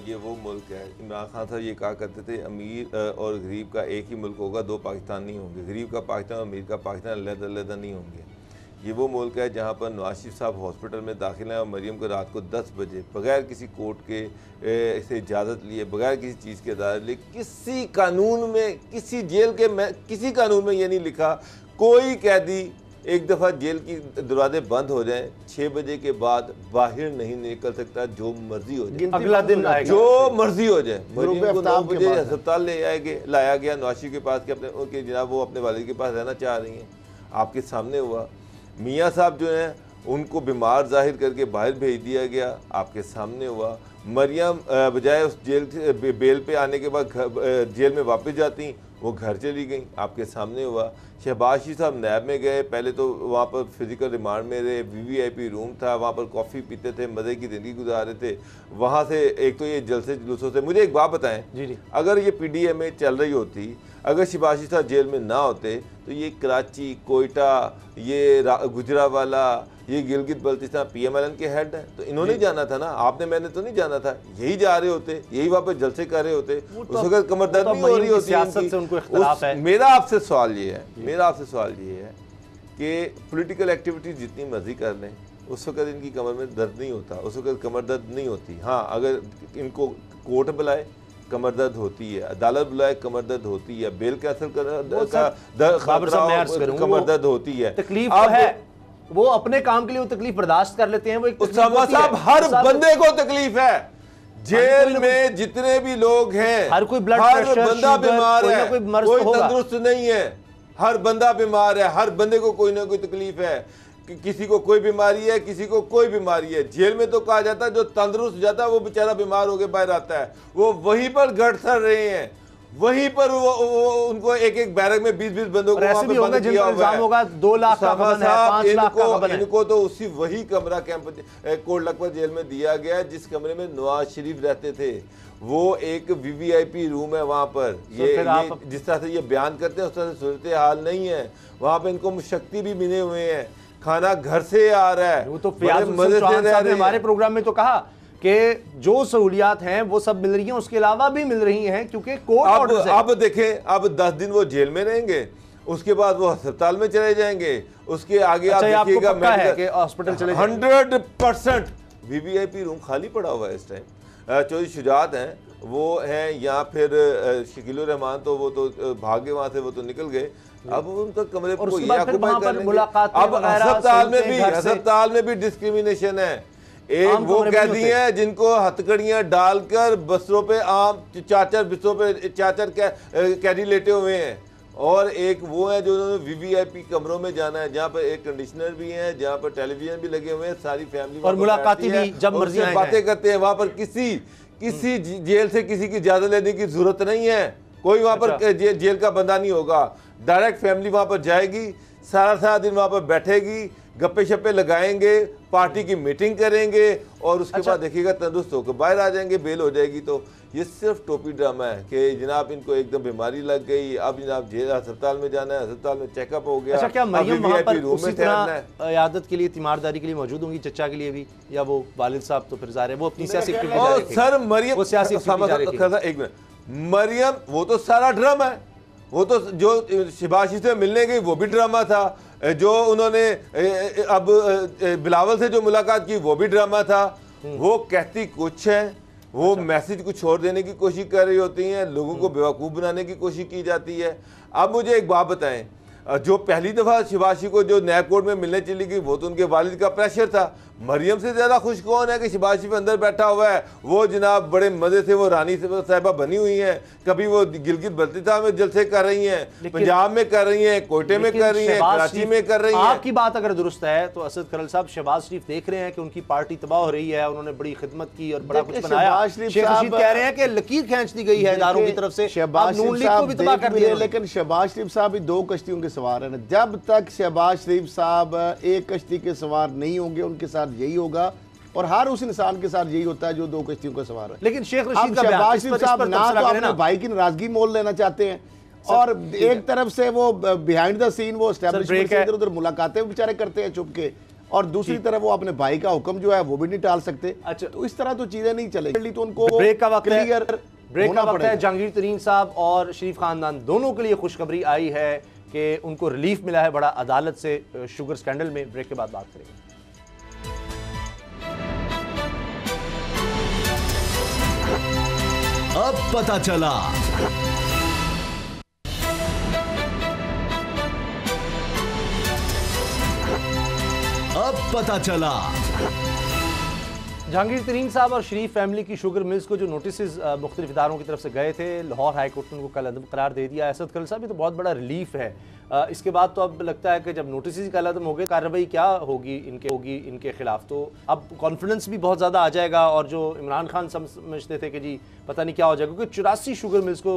ये वो मुल्क है, इमरान खान साहब ये कहा करते थे अमीर और गरीब का एक ही मुल्क होगा, दो पाकिस्तान नहीं होंगे, गरीब का पाकिस्तान और अमीर का पाकिस्तान अलग-अलग नहीं होंगे। ये वो मुल्क है जहाँ पर नवाज शरीफ साहब हॉस्पिटल में दाखिल हैं और मरीम को रात को 10 बजे बगैर किसी कोर्ट के से इजाज़त लिए, बगैर किसी चीज़ के इजाज़त लिए, किसी कानून में, किसी जेल के किसी कानून में ये नहीं लिखा कोई कैदी एक दफ़ा जेल की दरवाजे बंद हो जाएं 6 बजे के बाद बाहर नहीं निकल सकता, जो मर्जी हो जाए, अगला दिन जो मर्जी हो जाए। मरीम को 9 बजे अस्पताल लाया गया नवाज शरीफ के पास के उनके जनाब वो अपने वालिद के पास रहना चाह रही हैं, आपके सामने हुआ। मियाँ साहब जो हैं उनको बीमार जाहिर करके बाहर भेज दिया गया, आपके सामने हुआ। मरियम बजाय उस जेल बेल पे आने के बाद जेल में वापस जाती, वो घर चली गई, आपके सामने हुआ। शहबाज शरीफ साहब नैब में गए, पहले तो वहाँ पर फिजिकल रिमांड में रहे, वीवीआईपी रूम था, वहाँ पर कॉफ़ी पीते थे, मज़े की ज़िंदगी गुजार रहे थे। वहाँ से एक तो ये जलसे जुलूसों से, मुझे एक बात बताएं जी, अगर ये PDMA चल रही होती, अगर शहबाज शरीफ साहब जेल में ना होते तो ये कराची, कोयटा, ये गुजरावाला, ये गिलगित बल्तिस्तान PMLN के हेड हैं, तो इन्होंने जाना था ना, आपने मैंने तो नहीं जाना था, यही जा रहे होते, यही वहाँ पे जलसे कर रहे होते, उस वक्त कमर दर्द नहीं हो रही होती। मेरा आपसे सवाल ये है कि पॉलिटिकल एक्टिविटीज जितनी मर्जी कर लें, उस वक्त इनकी कमर में दर्द नहीं होता, उस वक्त कमर दर्द नहीं होती। हाँ, अगर इनको कोर्ट बुलाए, कमर दर्द होती है, अदालत बुलाए कमर दर्द होती है, बेल कैंसिल कमर दर्द होती है। तकलीफ है, वो अपने काम के लिए वो तकलीफ बर्दाश्त कर लेते हैं। वो उसामा साहब हर बंदे को तकलीफ है, जेल में जितने भी लोग हैं हर कोई ब्लड हर प्रेशर, बंदा बीमार है, कोई होगा। तंदुरुस्त नहीं है, हर बंदा बीमार है, हर बंदे को कोई ना कोई तकलीफ है, किसी को कोई बीमारी है, किसी को कोई बीमारी है। जेल में तो कहा जाता है जो तंदुरुस्त जाता है वो बेचारा बीमार होकर बाहर आता है, वो वहीं पर गड़ सड़ रहे हैं, वहीं पर वो उनको एक एक बैरक में 20-20 बंदों को वहां पे बंद किया हुआ है। होगा 2 लाख का कमन है, 5 लाख का कमन है। इनको तो उसी वही कमरा कैंप कोट लखपत जेल में दिया गया है जिस कमरे में नवाज शरीफ रहते थे। वो एक वीवीआईपी रूम है वहां पर। ये जिस तरह से ये बयान करते हैं उस तरह से सूरत हाल नहीं है वहां पे। इनको मुशक्ति भी मिले हुए हैं, खाना घर से आ रहा है। वो तो हमारे प्रोग्राम में तो कहा कि जो सहूलियात हैं वो सब मिल रही हैं, उसके अलावा भी मिल रही हैं क्योंकि कोर्ट ऑर्डर है। अब देखें, अब 10 दिन वो जेल में रहेंगे, उसके बाद वो अस्पताल में चले जाएंगे, उसके आगे आप देखिएगा हॉस्पिटल चले 100% वीवीआईपी रूम खाली पड़ा हुआ है इस टाइम। चौधरी शुजात हैं वो हैं, या फिर शकीलुर रहमान तो वो तो भागे वहां से, वो तो निकल गए। अब उनका कमरे को मुलाकात, अब अस्पताल में भी डिस्क्रिमिनेशन है। एक वो कैदी हैं जिनको हथकड़ियां डालकर बसरों पे आम 4-4 बिस्तरों पे 4-4 कैदी लेटे हुए हैं, और एक वो है जो उन्होंने वीवीआईपी कमरों में जाना है जहाँ पर एयर कंडीशनर भी है, जहाँ पर टेलीविजन भी लगे हुए हैं, सारी फैमिली और मुलाकाती भी जब मर्जी बातें करते हैं। वहां पर किसी जेल से किसी की इजाजत लेने की जरूरत नहीं है, कोई वहां पर जेल का बंदा नहीं होगा। डायरेक्ट फैमिली वहां पर जाएगी, सारा दिन वहां पर बैठेगी, गप्पे शप्पे लगाएंगे, पार्टी की मीटिंग करेंगे, और उसके बाद देखिएगा तंदुरुस्त होकर बाहर आ जाएंगे, बेल हो जाएगी। तो ये सिर्फ टोपी ड्रामा है कि जनाब इनको एकदम बीमारी लग गई, अब जनाब जेल अस्पताल में जाना है, अस्पताल में चेकअप हो गया। अच्छा, क्या मरियम वहाँ पर उसी तरह इयादत के लिए, तीमारदारी के लिए मौजूद होंगी, चचा के लिए भी, या वो वालिद साहब तो फिर ज़ाहिर है वो अपनी सियासी सर मरियम वो सियासी एक मिनट, मरियम वो तो सारा ड्रामा है। वो तो जो शिबाशी से मिलने गई वो भी ड्रामा था, जो उन्होंने अब बिलावल से जो मुलाकात की वो भी ड्रामा था। वो कहती कुछ है, वो मैसेज कुछ छोड़ देने की कोशिश कर रही होती हैं, लोगों को बेवकूफ़ बनाने की कोशिश की जाती है। अब मुझे एक बात बताएं, जो पहली दफ़ा शिबाशी को जो नैब कोर्ट में मिलने चली गई वो तो उनके वालिद का प्रेशर था। मरियम से ज़्यादा खुश कौन है कि शिबाशी पे अंदर बैठा हुआ है, वो जनाब बड़े मज़े से वो रानी साहिबा बनी हुई हैं। कभी वो गिलगित बल्तिस्तान में जलसे कर रही हैं, पंजाब में कर रही हैं, कोयटे में कर रही हैं, कराची में कर रही हैं। आपकी बात अगर दुरुस्त है तो असद करल साहब, शहबाज शरीफ देख रहे हैं कि उनकी पार्टी तबाह हो रही है, उन्होंने बड़ी खिदमत की और बड़ा कुछ बनाया। शेख रशीद कह रहे हैं कि लकीर खींच दी गई है इदारों की तरफ से, नून लीग को भी तबाह कर दिया। लेकिन शहबाज शरीफ साहब भी 2 कश्तियों के सवार हैं। जब तक शहबाज शरीफ साहब एक कश्ती के सवार नहीं होंगे, उनके साथ यही होगा, और हर उस इंसान के साथ यही होता है जो 2 कश्तियों का सवार है। लेकिन शेख रशीद का शहबाज शरीफ साहब ना तो अपने भाई की नाराजगी मोल लेना चाहते हैं, और एक तरफ से वो बिहाइंड द सीन वो एस्टैब्लिशमेंट से इधर उधर मुलाकातें बेचारे करते हैं चुप के, और दूसरी तरफ वो अपने भाई का हुक्म जो है वो भी नहीं टाल सकते। अच्छा, तो इस तरह तो चीजें नहीं चलेगी। तो उनको ब्रेक का वक्त क्लियर होना पड़ेगा। जहांगीर तरीन साहब और शरीफ खानदान दोनों के लिए खुशखबरी आई है कि उनको रिलीफ मिला है बड़ा अदालत से शुगर स्कैंडल में। ब्रेक के बाद बात करेंगे। अब पता चला। अब पता चला। जहांगीर तरीन साहब और शरीफ फैमिली की शुगर मिल्स को जो नोटिस मुख्तलिफ इदारों की तरफ से गए थे, लाहौर हाई कोर्ट ने उनको कल अदम करार दे दिया। असद करल साहब, ये तो बहुत बड़ा रिलीफ है। इसके बाद तो अब लगता है कि जब नोटिस ही कल अदम हो गए, कार्रवाई क्या होगी इनके खिलाफ, तो अब कॉन्फिडेंस भी बहुत ज़्यादा आ जाएगा। और जो इमरान खान समझते थे कि जी पता नहीं क्या हो जाएगा, क्योंकि 84 शुगर मिल्स को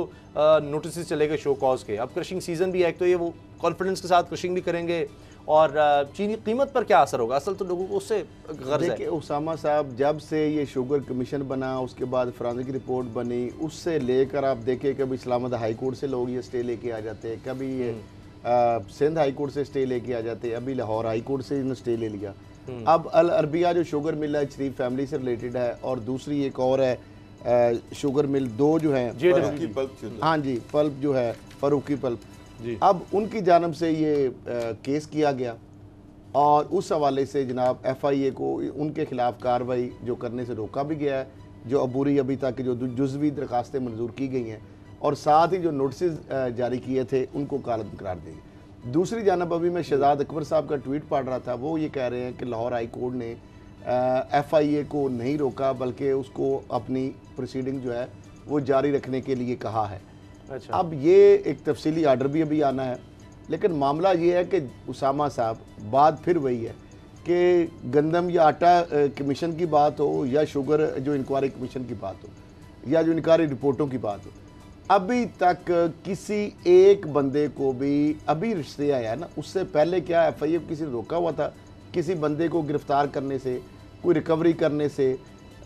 नोटिस चले गए शो कॉज के। अब क्रशिंग सीजन भी है, तो ये वो कॉन्फिडेंस के साथ क्रशिंग भी करेंगे, और चीनी कीमत पर क्या असर होगा, असल तो लोगों को उससे गर्ज है। उसामा साहब, जब से ये शुगर कमीशन बना, उसके बाद फॉरेंसिक रिपोर्ट बनी, उससे लेकर आप देखिए कभी इस्लामाबाद हाई कोर्ट से लोग ये स्टे लेके आ जाते हैं, कभी ये सिंध हाई कोर्ट से स्टे लेके आ जाते हैं, अभी लाहौर हाई कोर्ट से इन्होंने स्टे ले लिया। अब अल अरबिया जो शुगर मिल है शरीफ फैमिली से रिलेटेड है, और दूसरी एक और है शुगर मिल 2 जो है, हाँ जी, पल्प जो है फरूकी पल्प, अब उनकी जानब से ये केस किया गया, और उस हवाले से जनाब FIA को उनके खिलाफ कार्रवाई जो करने से रोका भी गया है, जो अबूरी अभी तक जो जुज़वी दरखास्तें मंजूर की गई हैं और साथ ही जो नोटिस जारी किए थे उनको कालम करार देंगे। दूसरी जानब अभी मैं शहजाद अकबर साहब का ट्वीट पढ़ रहा था, वो ये कह रहे हैं कि लाहौर हाई कोर्ट ने FIA को नहीं रोका बल्कि उसको अपनी प्रोसीडिंग जो है वो जारी रखने के लिए कहा है। अच्छा। अब ये एक तफसीली आर्डर भी अभी आना है, लेकिन मामला ये है कि उसामा साहब बात फिर वही है कि गंदम या आटा कमीशन की बात हो या शुगर जो इंक्वायरी कमीशन की बात हो या जो इंक्वायरी रिपोर्टों की बात हो, अभी तक किसी एक बंदे को भी अभी रिश्ते आया है ना, उससे पहले क्या FIA को किसी ने रोका हुआ था किसी बंदे को गिरफ्तार करने से, कोई रिकवरी करने से,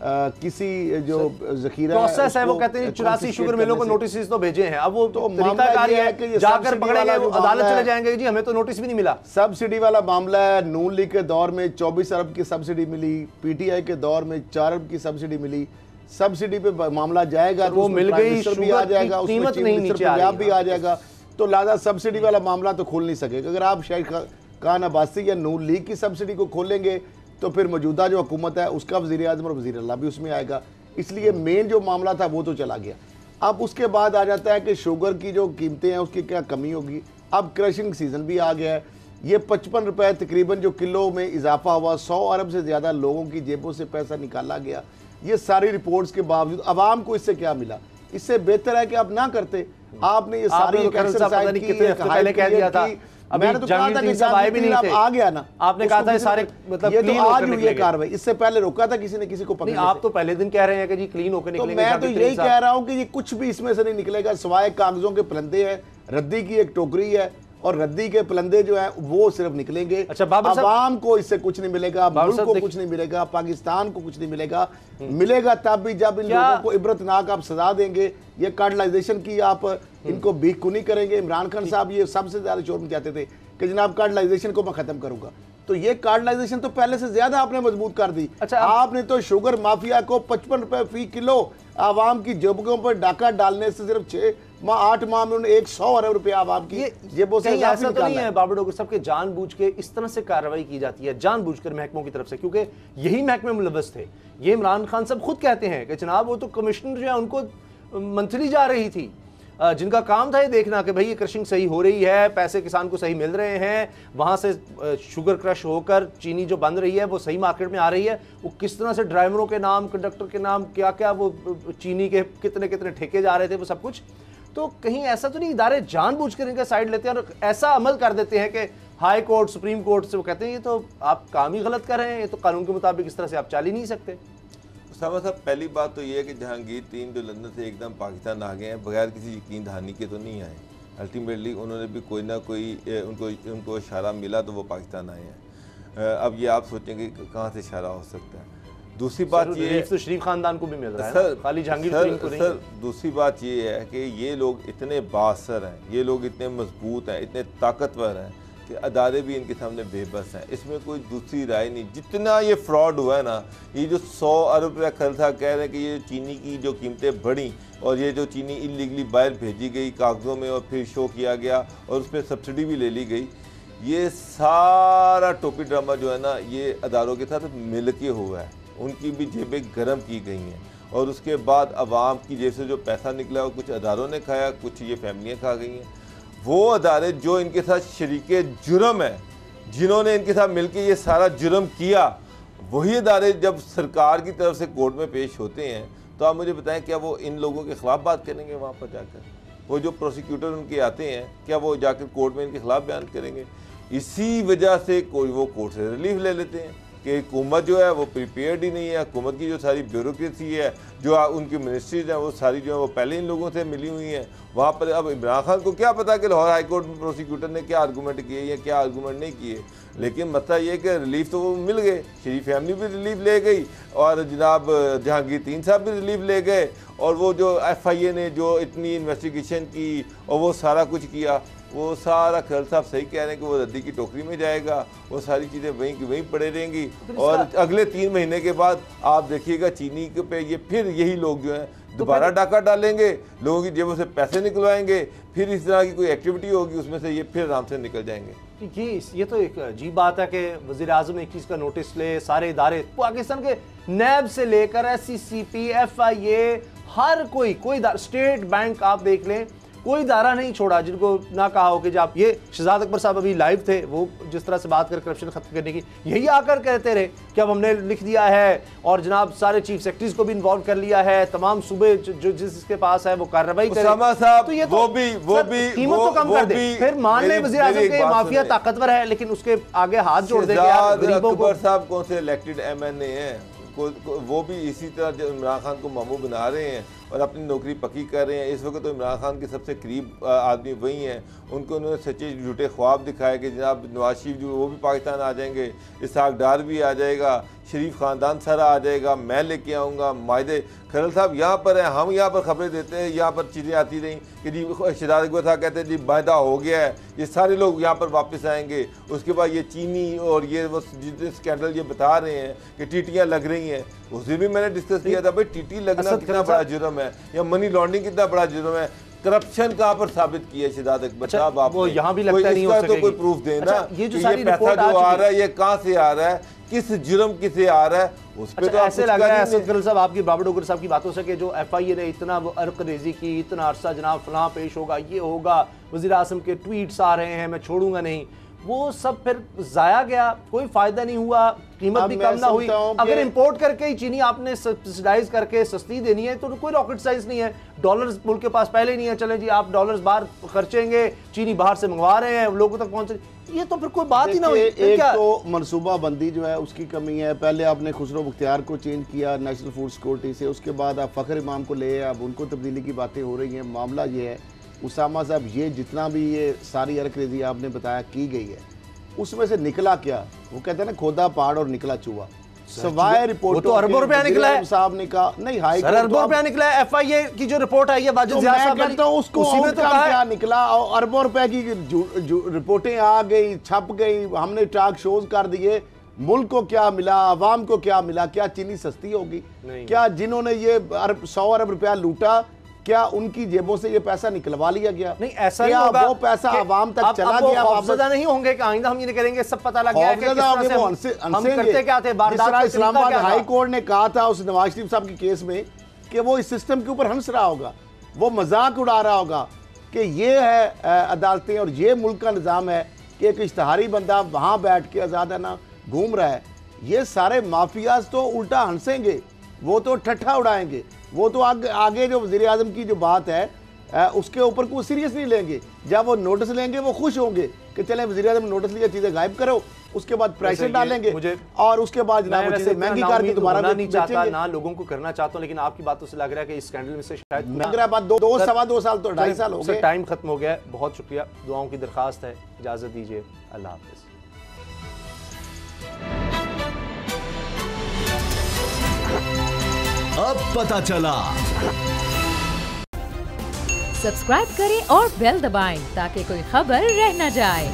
किसी जो जखीरा प्रोसेस है वो कहते हैं 84 शुगर मिलों को नोटिस तो भेजे हैं, अब वो तो तरीकाकार है जाकर पकड़ेंगे, अदालत चले जाएंगे जी हमें तो नोटिस भी नहीं मिला। सब्सिडी वाला मामला है, नून लीग के दौर में 24 अरब की सब्सिडी मिली, PTI के दौर में 4 अरब की सब्सिडी मिली। सब्सिडी पे मामला जाएगा तो वो मिल गई, भी आ जाएगा, कीमत नहीं नीचे पंजाब भी आ जाएगा, तो लादा सब्सिडी वाला मामला तो खोल नहीं सकेगा। अगर आप शेख खान अब्बासी या नून लीग की सब्सिडी को खोलेंगे तो फिर मौजूदा जो हुकूमत है उसका वज़ीर आज़म और वज़ीर अल्लाह भी उसमें आएगा, इसलिए मेन जो मामला था वो तो चला गया। अब उसके बाद आ जाता है कि शुगर की जो कीमतें हैं उसकी क्या कमी होगी। अब क्रशिंग सीज़न भी आ गया है, ये 55 रुपये तकरीबन जो किलो में इजाफा हुआ, 100 अरब से ज़्यादा लोगों की जेबों से पैसा निकाला गया। ये सारी रिपोर्ट्स के बावजूद आवाम को इससे क्या मिला? इससे बेहतर है कि आप ना करते। आपने ये सारी एक्सरसाइज की, मैंने तो कहा था कि साहब आए भी नहीं थे, आ गया ना, आपने कहा था सारे मतलब ये तो आज हुई है कार्रवाई, इससे पहले रोका था किसी ने किसी को पकड़ने से। आप तो पहले दिन कह रहे हैं कि जी क्लीन होकर निकलेंगे। मैं तो यही कह रहा हूं कि ये कुछ भी इसमें से नहीं निकलेगा सिवाय कागजों के पलंदे हैं, रद्दी की एक टोकरी है और रद्दी के पलंदे जो है वो सिर्फ निकलेंगे। अच्छा, आवाम को इससे कुछ नहीं मिलेगा, मुल्क को कुछ नहीं मिलेगा, पाकिस्तान को कुछ नहीं मिलेगा। मिलेगा तब भी जब इन लोगों को इबरतनाक आप सजा देंगे। ये कार्डलाइजेशन की आप इनको भीखकुनी करेंगे। इमरान खान साहब ये सबसे ज्यादा शोर मचाते थे कि जनाब कार्डलाइजेशन को मैं खत्म करूंगा, तो ये कार्डलाइजेशन तो पहले से ज्यादा आपने मजबूत कर दी। अच्छा, आपने तो शुगर माफिया को 55 रुपए फी किलो आवाम की जेबों पर डाका डालने से सिर्फ 8 माह में उन्होंने 100 अरब रुपए आवाम की जेबों से ऐसा तो नहीं है बाबर डॉक्टर साहब के जानबूझ के इस तरह से कार्रवाई की जाती है जानबूझकर महकमों की तरफ से, क्योंकि यही महकमे मुलव्वस थे। ये इमरान खान साहब खुद कहते हैं कि जनाब वो तो कमिश्नर जो है उनको मंथली जा रही थी, जिनका काम था ये देखना कि भाई ये क्रशिंग सही हो रही है, पैसे किसान को सही मिल रहे हैं, वहाँ से शुगर क्रश होकर चीनी जो बन रही है वो सही मार्केट में आ रही है। वो किस तरह से ड्राइवरों के नाम, कंडक्टर के नाम, क्या क्या वो चीनी के कितने कितने ठेके जा रहे थे, वो सब कुछ। तो कहीं ऐसा तो नहीं इदारे जानबूझकर इनका साइड लेते हैं और ऐसा अमल कर देते हैं कि हाई कोर्ट, सुप्रीम कोर्ट से वो कहते हैं ये तो आप काम ही गलत कर रहे हैं, ये तो कानून के मुताबिक इस तरह से आप चल ही नहीं सकते। उसामा साहब, पहली बात तो ये है कि जहांगीर तीन जो लंदन से एकदम पाकिस्तान आ गए हैं बगैर किसी यकीन दहानी के तो नहीं आए। अल्टीमेटली उन्होंने भी कोई ना कोई उनको इशारा मिला तो वो पाकिस्तान आए हैं। अब ये आप सोचेंगे कहाँ से इशारा हो सकता है। दूसरी बात ये तो शरीफ खानदान को भी मिल रहा है सर, खाली जहांगीर को नहीं। सर दूसरी बात ये है कि ये लोग इतने बासर हैं, ये लोग इतने मजबूत हैं, इतने ताकतवर हैं कि अदारे भी इनके सामने बेबस हैं। इसमें कोई दूसरी राय नहीं। जितना ये फ्रॉड हुआ है ना, ये जो 100 अरब रुपया खर्च था, कह रहे हैं कि ये चीनी की जो कीमतें बढ़ी और ये जो चीनी इलीगली बाहर भेजी गई कागज़ों में और फिर शो किया गया और उस पर सब्सिडी भी ले ली गई, ये सारा टोपी ड्रामा जो है ना ये अदारों के साथ मिल के हुआ है। उनकी भी जेबें गर्म की गई हैं और उसके बाद अवाम की जेब से जो पैसा निकला वो कुछ अदारों ने खाया, कुछ ये फैमिलियाँ खा गई हैं। वो अदारे जो इनके साथ शरीके जुर्म है, जिन्होंने इनके साथ मिलकर ये सारा जुर्म किया, वही अदारे जब सरकार की तरफ से कोर्ट में पेश होते हैं तो आप मुझे बताएं क्या वो इन लोगों के ख़िलाफ़ बात करेंगे? वहाँ पर जाकर वो जो प्रोसिक्यूटर उनके आते हैं क्या वो जाकर कोर्ट में इनके ख़िलाफ़ बयान करेंगे? इसी वजह से कोई वो कोर्ट से रिलीफ ले लेते हैं कि हुकूमत जो है वो प्रिपेयर्ड ही नहीं है। हुकूमत की जो सारी ब्यूरोक्रेसी है, जो उनकी मिनिस्ट्रीज हैं, वो सारी जो है वो पहले इन लोगों से मिली हुई हैं वहाँ पर। अब इमरान खान को क्या पता कि लाहौर हाई कोर्ट में प्रोसिक्यूटर ने क्या आर्गूमेंट किए या क्या आर्गूमेंट नहीं किए, लेकिन मसला ये कि रिलीफ तो वो मिल गए। शरीफ फैमिली भी रिलीफ ले गई और जनाब जहांगीर तीन साहब भी रिलीफ ले गए। और वो जो FIA ने जो इतनी इन्वेस्टिगेशन की और वो सारा कुछ किया, वो सारा खैर साहब सही कह रहे हैं कि वो रद्दी की टोकरी में जाएगा, वो सारी चीज़ें वहीं की वहीं पड़े रहेंगी। और अगले 3 महीने के बाद आप देखिएगा चीनी के पे ये फिर यही लोग जो हैं दोबारा डाका डालेंगे, लोगों की जेबों से पैसे निकलवाएंगे, फिर इस तरह की कोई एक्टिविटी होगी उसमें से ये फिर आराम से निकल जाएंगे। ये तो एक अजीब बात है कि वज़ीर आज़म ने 21 का नोटिस ले, सारे इदारे पाकिस्तान के नैब से लेकर SCCP, FIA, हर कोई स्टेट बैंक आप देख लें, कोई इदारा नहीं छोड़ा जिनको ना कहा हो कि जब ये शहजाद अकबर साहब अभी लाइव थे, वो जिस तरह से बात कर करप्शन खत्म करने की, यही आकर कहते रहे कि अब हमने लिख दिया है और जनाब सारे चीफ सेक्रेटरीज को भी इन्वॉल्व कर लिया है, तमाम सूबे जो जिसके पास है वो कार्रवाई करे। तो ये वो भी कीमत तो कम कर दे, फिर मान ले वज़ीर आज़म के माफिया ताकतवर है लेकिन उसके आगे हाथ जोड़ देंगे गरीबों को। अकबर साहब कौन से इलेक्टेड MNA हैं, वो भी इसी तरह इमरान खान को मामू बना रहे हैं और अपनी नौकरी पक्की कर रहे हैं। इस वक्त तो इमरान खान के सबसे करीब आदमी वही हैं, उनको उन्होंने सच्चे झूठे ख्वाब दिखाए कि जनाब नवाज शरीफ जो वो भी पाकिस्तान आ जाएंगे, इसहाक डार भी आ जाएगा, शरीफ ख़ानदान सारा आ जाएगा, मैं लेके आऊँगा मायदे। खरल साहब यहाँ पर हैं, हम यहाँ पर खबरें देते हैं, यहाँ पर चीज़ें आती रहीं कि जी शहजाद अकबर साहब कहते हैं जी मायदा हो गया है, ये सारे लोग यहाँ पर वापस आएंगे। उसके बाद ये चीनी और ये वो जितने स्कैंडल ये बता रहे हैं कि टीटियाँ लग रही हैं, उसे भी मैंने डिस्कस किया था भाई टीटी लगना कितना बड़ा जुर्म है या मनी लॉन्ड्रिंग कितना बड़ा जुर्म है, करप्शन कहाँ पर साबित किया शहजाद अकबर साहब आप, वो यहाँ भी लगता नहीं हो सकेगी। तो कोई प्रूफ देना ये जो ये पैसा जो आ रहा है ये कहाँ से आ रहा है, किस जुर्म किसे आ रहा है, उस पे तो ऐसे लग रहा है असद करल साहब आपकी बाबर डोगर साहब की बातों से कि जो FIA ने इतना अर्क रेजी की, इतना अरसा जनाब फलां पेश होगा, ये होगा, वज़ीर आज़म के ट्वीट्स आ रहे हैं, मैं छोड़ूंगा नहीं, वो सब फिर जाया गया, कोई फायदा नहीं हुआ, कीमत भी कम ना हुई। अगर इंपोर्ट करके ही चीनी आपने सब्सिडाइज करके सस्ती देनी है तो कोई रॉकेट साइंस नहीं है, डॉलर्स मुल्क के पास पहले नहीं है, चले जी आप डॉलर्स बाहर खर्चेंगे, चीनी बाहर से मंगवा रहे हैं, लोगों तक पहुंचे, ये तो फिर कोई बात ही ना हुई। एक तो मनसूबा बंदी जो है उसकी कमी है, पहले आपने खुसरो मुख्तियार को चेंज किया नेशनल फूड सिक्योरिटी से, उसके बाद आप फ़खर इमाम को ले, अब उनको तब्दीली की बातें हो रही हैं। मामला ये है उसामा साहब, ये जितना भी ये सारी अरकरेजी आपने बताया की गई है उसमें से निकला क्या, वो कहते हैं ना खोदा पहाड़ और निकला चूहा, सवाए रिपोर्ट तो अरबों रुपया निकला है साहब ने कहा नहीं, हाई अरबों रुपया निकला है। FIA की जो रिपोर्ट आई है वाजिद ज़िया साहब कहता हूं उसको उसमें तो क्या निकला, और अरबों रुपए की रिपोर्टें आ गई, छप गई, हमने टॉक शोज कर दिए, मुल्क को क्या मिला, आवाम को क्या मिला, क्या चीनी सस्ती होगी, क्या जिन्होंने ये 100 अरब रुपया लूटा क्या उनकी जेबों से ये पैसा निकलवा लिया गया? नहीं, ऐसा नहीं होगा, वो पैसा आवाम तक चला गया, खौफजदा नहीं होंगे कि आइंदा हम ये करेंगे, सब पता लग गया कि किस तरह से हम करते क्या थे। इस्लामाबाद हाई कोर्ट ने कहा था उस नवाज शरीफ साहब की केस में कि वो इस सिस्टम के ऊपर हंस रहा होगा, वो मजाक उड़ा रहा होगा कि ये है अदालतें और ये मुल्क का निज़ाम है कि एक इश्तहारी बंदा वहाँ बैठ के आज़ादाना घूम रहा है। ये सारे माफियाज तो उल्टा हंसेंगे, वो तो ठट्ठा उड़ाएंगे, वो तो आगे जो वज़ीर आज़म की जो बात है उसके ऊपर कोई सीरियस नहीं लेंगे। जब वो नोटिस लेंगे वो खुश होंगे कि चलें वज़ीर आज़म ने नोटिस लिया, चीज़ें गायब करो, उसके बाद प्रेशर डालेंगे और उसके बाद जनाब चीज़ें महंगी करके दोबारा नहीं चाहता ना लोगों को करना चाहता हूँ, लेकिन आपकी बातों से लग रहा है कि इस स्कैंडल में से शायद लग रहा है बात 2 साल तो 2.5 साल हो गए, टाइम खत्म हो गया है। बहुत शुक्रिया, दुआओं की दरखास्त है, इजाज़त दीजिए, अल्लाह हाफ़िज़। अब पता चला। सब्सक्राइब करें और बेल दबाएं ताकि कोई खबर रह न जाए।